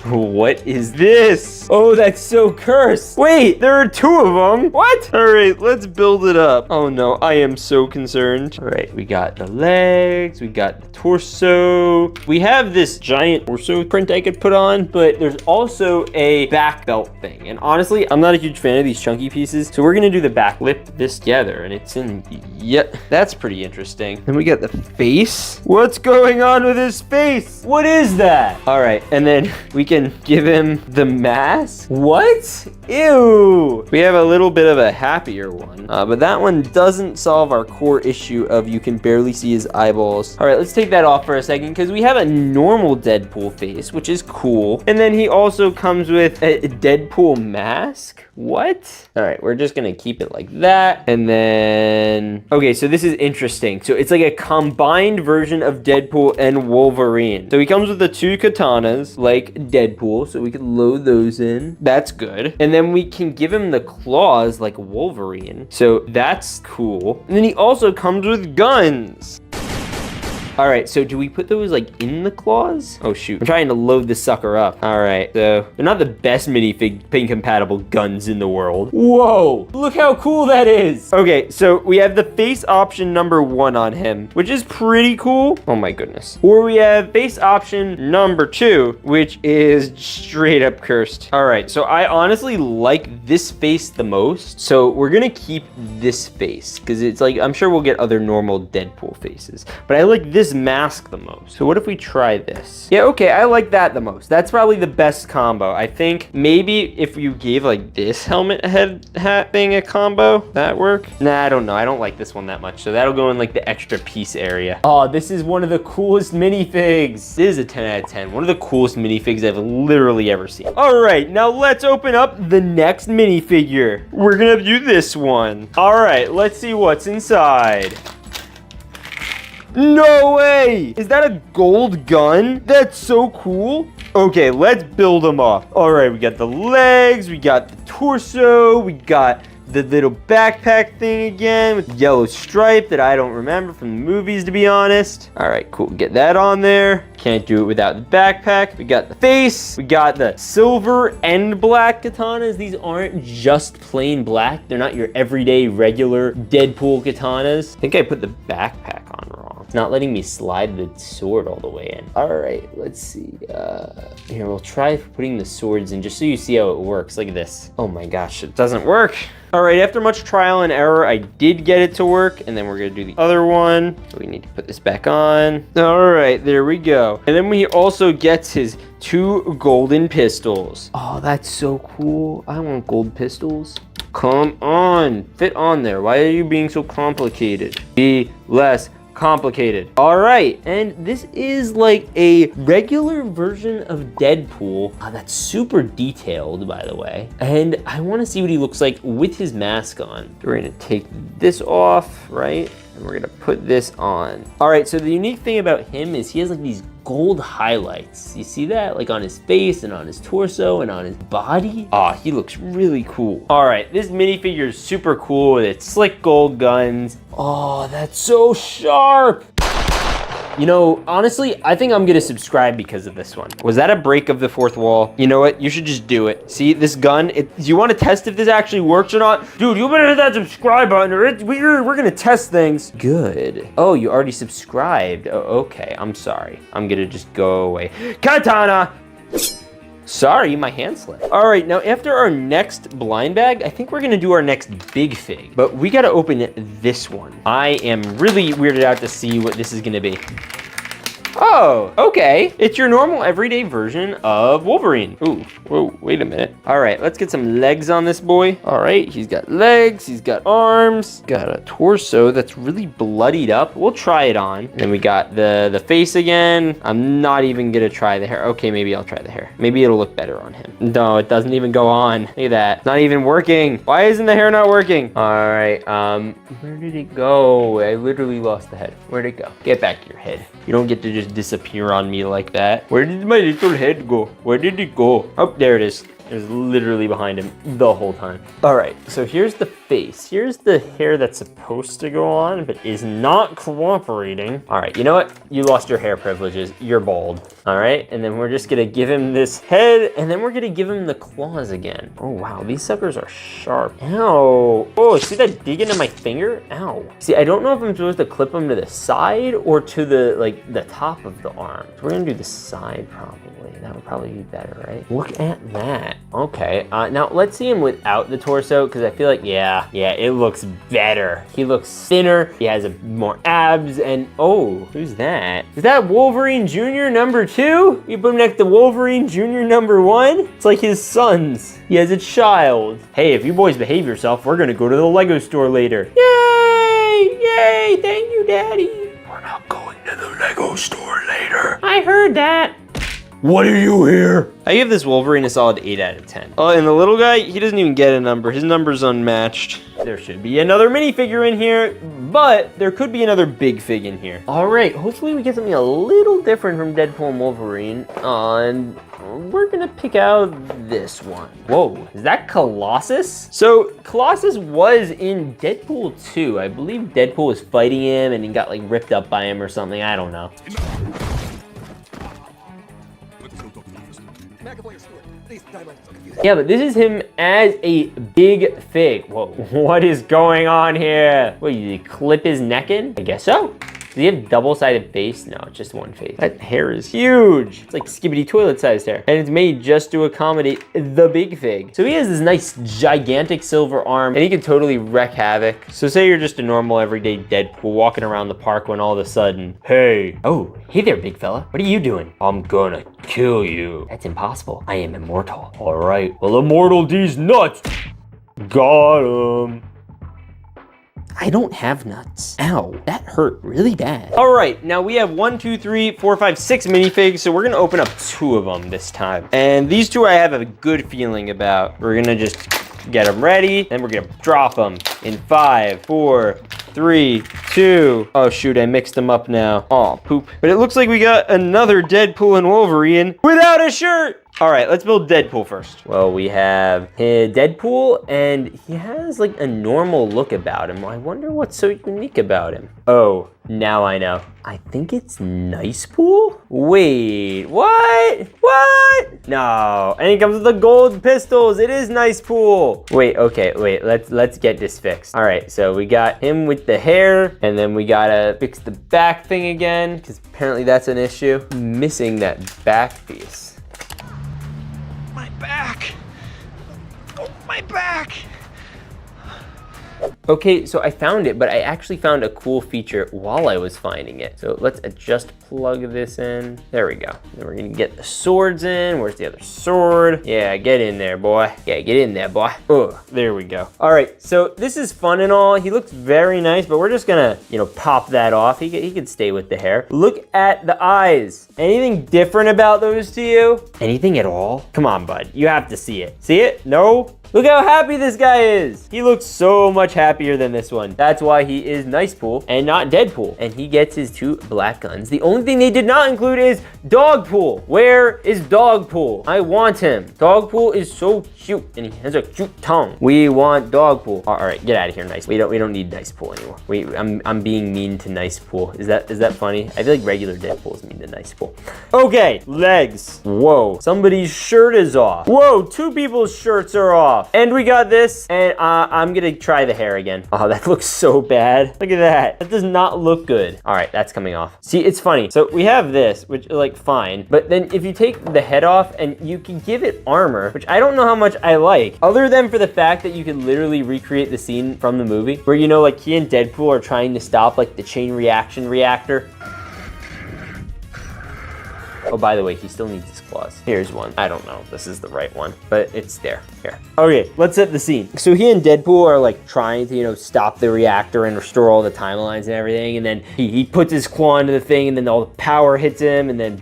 What is this? Oh, that's so cursed. Wait, there are 2 of them. What? All right, let's build it up. Oh no, I am so concerned. All right, we got the legs, we got the torso. We have this giant torso print I could put on, but there's also a back belt thing. And honestly, I'm not a huge fan of these chunky pieces, so we're gonna do the back lip this together, and it's in, yep, that's pretty interesting. Then we got the face. What's going on with his face? What is that? All right, and then we can give him the mask. What? Ew. We have a little bit of a happier one, but that one doesn't solve our core issue of you can barely see his eyeballs. All right, let's take that off for a second because we have a normal Deadpool face, which is cool. And then he also comes with a Deadpool mask. What? All right, we're just gonna keep it like that. And then, okay, so this is interesting. So it's like a combined version of Deadpool and Wolverine. So he comes with the 2 katanas like Deadpool, so we can load those in. That's good. And then we can give him the claws like Wolverine. So that's cool. And then he also comes with guns. All right, so do we put those like in the claws? Oh shoot, I'm trying to load this sucker up. All right, so they're not the best minifig pin compatible guns in the world. Whoa, look how cool that is. Okay, so we have the face option number 1 on him, which is pretty cool. Oh my goodness. Or we have face option number 2, which is straight up cursed. All right, so I honestly like this face the most. So we're gonna keep this face because it's like, I'm sure we'll get other normal Deadpool faces, but I like this mask the most. So what if we try this? Yeah, okay, I like that the most. That's probably the best combo. I think maybe if you gave like this helmet head hat thing a combo, that work? Nah, I don't know. I don't like this one that much. So that'll go in like the extra piece area. Oh, this is one of the coolest minifigs. This is a 10 out of 10. One of the coolest minifigs I've literally ever seen. All right, now let's open up the next minifigure. We're gonna view this one. All right, let's see what's inside. No way! Is that a gold gun? That's so cool. Okay, let's build them up. All right, we got the legs, we got the torso, we got the little backpack thing again with the yellow stripe that I don't remember from the movies, to be honest. All right, cool, get that on there. Can't do it without the backpack. We got the face, we got the silver and black katanas. These aren't just plain black. They're not your everyday regular Deadpool katanas. I think I put the backpack on wrong. It's not letting me slide the sword all the way in. All right, let's see. Here, we'll try putting the swords in just so you see how it works. Look at this. Oh my gosh, it doesn't work. All right, after much trial and error, I did get it to work, and then we're gonna do the other one. So we need to put this back on. All right, there we go. And then he also gets his 2 golden pistols. Oh, that's so cool. I want gold pistols. Come on, fit on there. Why are you being so complicated? Be less complicated. All right, and this is like a regular version of Deadpool. That's super detailed, by the way. And I want to see what he looks like with his mask on. We're gonna take this off, right? And we're gonna put this on. All right, so the unique thing about him is he has like these gold highlights. You see that? Like on his face and on his torso and on his body. Ah, he looks really cool. All right, this minifigure is super cool with its slick gold guns. Oh, that's so sharp. You know, honestly, I think I'm gonna subscribe because of this one. Was that a break of the 4th wall? You know what? You should just do it. See, this gun, do you wanna test if this actually works or not? Dude, you better hit that subscribe button or we're gonna test things. Good. Oh, you already subscribed. Oh, okay, I'm sorry. I'm gonna just go away. Katana! Sorry, my hand slipped. All right, now after our next blind bag, I think we're gonna do our next Big Fig, but we gotta open this one. I am really weirded out to see what this is gonna be. Oh, okay. It's your normal everyday version of Wolverine. Ooh, whoa, wait a minute. All right, let's get some legs on this boy. All right, he's got legs, he's got arms, got a torso that's really bloodied up. We'll try it on. And then we got the face again. I'm not even gonna try the hair. Okay, maybe I'll try the hair. Maybe it'll look better on him. No, it doesn't even go on. Look at that, not even working. Why isn't the hair not working? All right, where did it go? I literally lost the head. Where'd it go? Get back your head. You don't get to just just disappear on me like that. Where did my little head go? Where did it go? Oh, there it is. It was literally behind him the whole time. All right, so here's the face. Here's the hair that's supposed to go on, but is not cooperating. All right, you know what? You lost your hair privileges. You're bald. All right, and then we're just gonna give him this head, and then we're gonna give him the claws again. Oh, wow, these suckers are sharp. Ow. Oh, see that dig into my finger? Ow. See, I don't know if I'm supposed to clip them to the side or to the, like, the top of the arm. So we're gonna do the side probably. That would probably be better, right? Look at that. Okay, now let's see him without the torso, because I feel like, yeah, it looks better. He looks thinner, he has more abs, and oh, who's that? Is that Wolverine Jr. number 2? You put him next to Wolverine Jr. number 1? It's like his sons. He has a child. Hey, if you boys behave yourself, we're gonna go to the Lego store later. Yay! Yay! Thank you, Daddy. We're not going to the Lego store later. I heard that. What are you here? I give this Wolverine a solid 8 out of 10. Oh, and the little guy, he doesn't even get a number. His number's unmatched. There should be another minifigure in here, but there could be another Big Fig in here. All right, hopefully we get something a little different from Deadpool and Wolverine. And we're gonna pick out this one. Whoa, is that Colossus? So Colossus was in Deadpool 2. I believe Deadpool was fighting him and he got like ripped up by him or something. I don't know. Yeah, but this is him as a Big Fig. Whoa, what is going on here? What, you clip his neck in? I guess so. Does he have double-sided face? No, it's just one face. That hair is huge. It's like skibbity toilet-sized hair. And it's made just to accommodate the Big Fig. So he has this nice, gigantic silver arm, and he can totally wreak havoc. So say you're just a normal, everyday Deadpool walking around the park when all of a sudden, hey. Oh, hey there, big fella. What are you doing? I'm gonna kill you. That's impossible. I am immortal. All right, well, immortal D's nuts. Got him. I don't have nuts. Ow, that hurt really bad. All right, now we have 1, 2, 3, 4, 5, 6 minifigs, so we're gonna open up 2 of them this time. And these 2 I have a good feeling about. We're gonna just get them ready, and we're gonna drop them in 5, 4, 3, 2. Oh shoot, I mixed them up now. Oh, poop. But it looks like we got another Deadpool and Wolverine without a shirt. All right, let's build Deadpool first. Well, we have Deadpool, and he has like a normal look about him. I wonder what's so unique about him. Oh, now I know. I think it's Nicepool? Wait, what? What? No, and he comes with the gold pistols. It is Nicepool. Wait, okay, wait, let's get this fixed. All right, so we got him with the hair, and then we gotta fix the back thing again, because apparently that's an issue. Missing that back piece. My back! Oh, my back! Okay, so I found it, but I actually found a cool feature while I was finding it. So let's just plug this in. There we go. Then we're gonna get the swords in. Where's the other sword? Yeah, get in there, boy. Yeah, get in there, boy. Oh, there we go. All right, so this is fun and all. He looks very nice, but we're just gonna, pop that off. He could stay with the hair. Look at the eyes. Anything different about those to you? Anything at all? Come on, bud. You have to see it. See it? No? Look how happy this guy is. He looks so much happier than this one. That's why he is Nicepool and not Deadpool. And he gets his 2 black guns. The only thing they did not include is Dogpool. Where is Dogpool? I want him. Dogpool is so cute and he has a cute tongue. We want Dogpool. All right, get out of here, Nice. We don't need Nicepool anymore. I'm being mean to Nicepool. Is that funny? I feel like regular Deadpool is mean to Nicepool. Okay, legs. Whoa, somebody's shirt is off. Whoa, 2 people's shirts are off. And we got this, and I'm gonna try the hair again. Oh, that looks so bad. Look at that. That does not look good. All right, that's coming off. See, it's funny. So we have this, which is like fine, but then if you take the head off and you can give it armor, which I don't know how much I like, other than for the fact that you can literally recreate the scene from the movie, where like he and Deadpool are trying to stop like the chain reaction reactor. Oh, by the way, he still needs his claws. Here's one. I don't know if this is the right one, but it's there. Here. Okay, let's set the scene. So he and Deadpool are like trying to, stop the reactor and restore all the timelines and everything. And then he puts his claw into the thing and then all the power hits him and then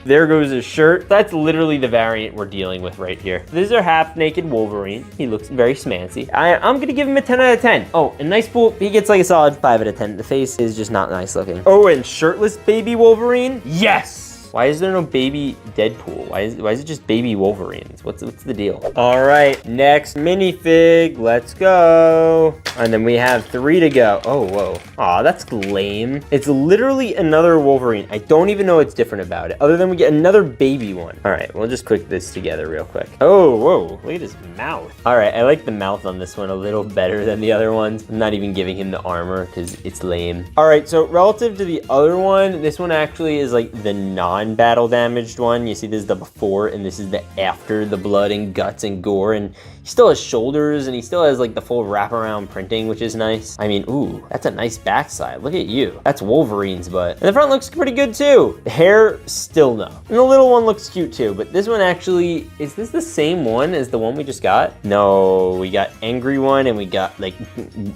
There goes his shirt. That's literally the variant we're dealing with right here. This is our half-naked Wolverine. He looks very smancy. I'm gonna give him a 10 out of 10. Oh, and nice pool. He gets like a solid 5 out of 10. The face is just not nice looking. Oh, and shirtless baby Wolverine? Yes! Why is there no baby Deadpool? Why is it just baby Wolverines? What's the deal? All right, next minifig. Let's go. And then we have 3 to go. Oh, whoa. Aw, that's lame. It's literally another Wolverine. I don't even know what's different about it, other than we get another baby one. All right, we'll just click this together real quick. Oh, whoa, look at his mouth. All right, I like the mouth on this one a little better than the other ones. I'm not even giving him the armor because it's lame. All right, so relative to the other one, this one actually is like the non-battle damaged one. You see this is the before and this is the after the blood and guts and gore, and he still has shoulders and he still has like the full wraparound printing, which is nice. I mean, ooh, that's a nice backside. Look at you. That's Wolverine's butt. And the front looks pretty good too. The hair, still no. And the little one looks cute too, but this one actually, is this the same one as the one we just got? No, we got angry one and we got like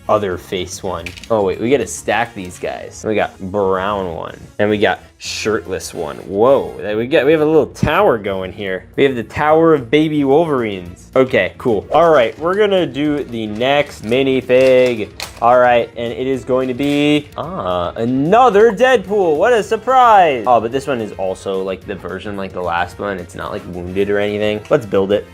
other face one. Oh wait, we gotta stack these guys. We got brown one and we got shirtless one. Whoa, we have a little tower going here. We have the Tower of Baby Wolverines. Okay, cool. All right, we're gonna do the next minifig. All right, and it is going to be, another Deadpool. What a surprise. Oh, but this one is also like the version like the last one. It's not like wounded or anything. Let's build it.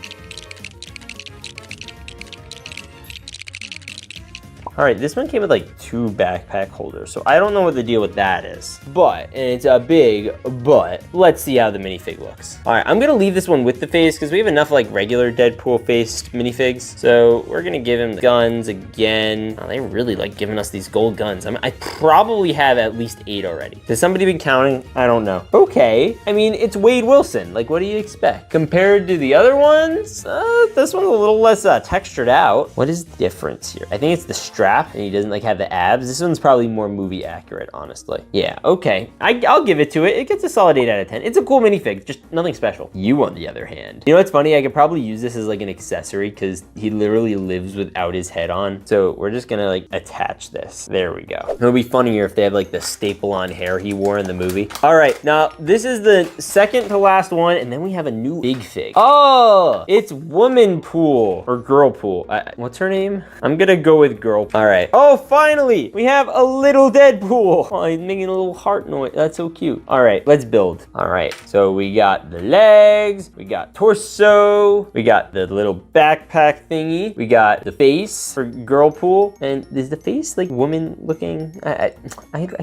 All right, this one came with like 2 backpack holders, so I don't know what the deal with that is. But, and it's a big but, let's see how the minifig looks. All right, I'm gonna leave this one with the face because we have enough like regular Deadpool faced minifigs. So we're gonna give him guns again. Oh, they really like giving us these gold guns. I probably have at least 8 already. Has somebody been counting? I don't know. Okay, I mean, it's Wade Wilson. Like, what do you expect? Compared to the other ones, this one's a little less textured out. What is the difference here? I think it's the strap. And he doesn't like have the abs. This one's probably more movie accurate, honestly. Yeah, okay. I'll give it to it. It gets a solid 8 out of 10. It's a cool minifig, just nothing special. You, on the other hand. You know what's funny? I could probably use this as like an accessory because he literally lives without his head on. So we're just gonna like attach this. There we go. It'll be funnier if they have like the staple on hair he wore in the movie. All right, now this is the second to last one, and then we have a new Big Fig. Oh, it's Woman Pool or Girl Pool. What's her name? I'm gonna go with Girl. All right. Oh, finally, we have a little Deadpool. Oh, he's making a little heart noise. That's so cute. All right, let's build. All right, so we got the legs, we got torso, we got the little backpack thingy, we got the face for Girl Pool, and is the face like woman looking? I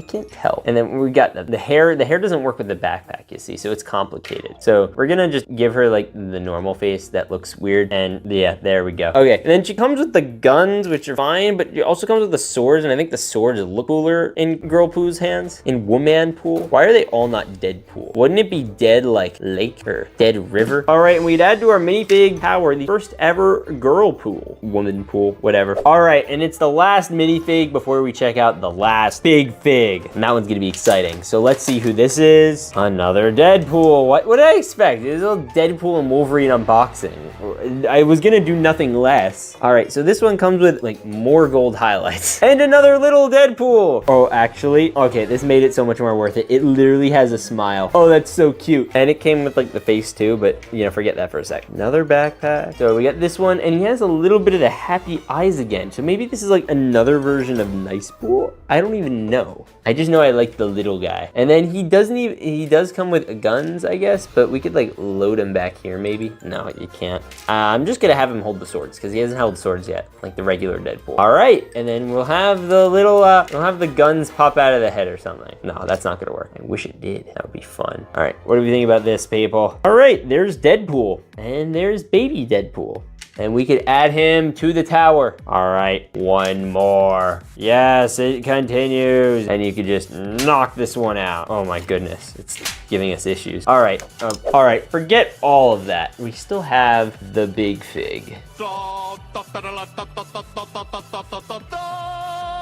can't tell. And then we got the hair. The hair doesn't work with the backpack, you see, so it's complicated. So we're gonna just give her like the normal face that looks weird, and yeah, there we go. Okay, and then she comes with the guns, which are fine, but it also comes with the swords, and I think the swords look cooler in Girl Poo's hands. In Woman Pool, why are they all not Deadpool? Wouldn't it be Dead like Lake or Dead River? All right, and we'd add to our minifig tower the first ever Girl Pool, Woman Pool, whatever. All right, and it's the last minifig before we check out the last Big Fig, and that one's gonna be exciting. So let's see who this is. Another Deadpool. What did I expect? It was a little Deadpool and Wolverine unboxing. I was gonna do nothing less. All right, so this one comes with like more gold highlights. And another little Deadpool. Oh, actually, okay, this made it so much more worth it. It literally has a smile. Oh, that's so cute. And it came with like the face too, but you know, forget that for a sec. Another backpack. So we got this one, and he has a little bit of the happy eyes again. So maybe this is like another version of Nice Pool. I don't even know. I just know I like the little guy. And then he does come with guns, I guess, but we could like load him back here maybe. No, you can't. I'm just gonna have him hold the swords because he hasn't held swords yet, like the regular Deadpool. All right, and then we'll have the little, we'll have the guns pop out of the head or something. No, that's not gonna work. I wish it did. That would be fun. All right, what do we think about this, people? All right, there's Deadpool, and there's baby Deadpool. And we could add him to the tower. All right, one more. Yes, it continues. And you could just knock this one out. Oh my goodness, it's giving us issues. All right, forget all of that. We still have the Big Fig.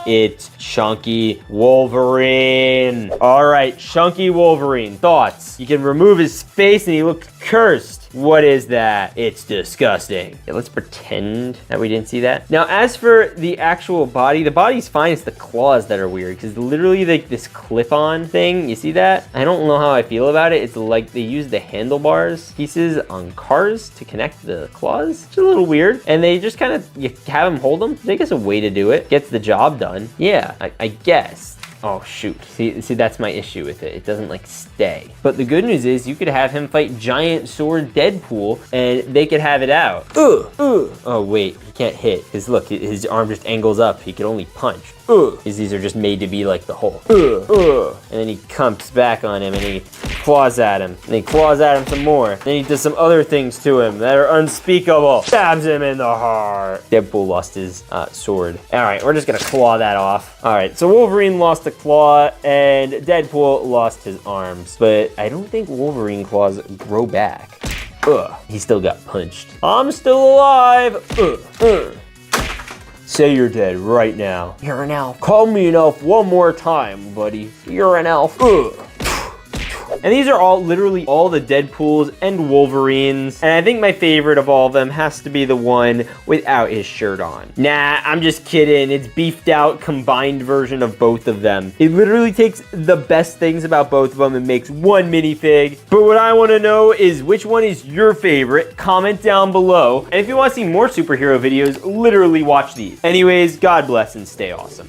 It's Chunky Wolverine. All right, Chunky Wolverine, thoughts? You can remove his face and he looks cursed. What is that? It's disgusting. Yeah, let's pretend that we didn't see that. Now, as for the actual body, the body's fine. It's the claws that are weird because literally like this clip-on thing, you see that? I don't know how I feel about it. It's like they use the handlebars pieces on cars to connect the claws. It's a little weird. And they just kind of, you have them hold them. I think it's a way to do it. Gets the job done. Yeah, I guess. Oh shoot, see that's my issue with it. It doesn't like stay. But the good news is you could have him fight Giant Sword Deadpool and they could have it out. Oh wait, he can't hit. Because look, his arm just angles up. He could only punch. Because these are just made to be like the Hulk. And then he comes back on him and he claws at him. And he claws at him some more. Then he does some other things to him that are unspeakable. Stabs him in the heart. Deadpool lost his sword. All right, we're just gonna claw that off. All right, so Wolverine lost a claw and Deadpool lost his arms. But I don't think Wolverine claws grow back. He still got punched. I'm still alive. Say you're dead right now. You're an elf. Call me an elf one more time, buddy. You're an elf. And these are all literally all the Deadpools and Wolverines. And I think my favorite of all of them has to be the one without his shirt on. Nah, I'm just kidding. It's beefed out combined version of both of them. It literally takes the best things about both of them and makes one minifig. But what I want to know is which one is your favorite? Comment down below. And if you want to see more superhero videos, literally watch these. Anyways, God bless and stay awesome.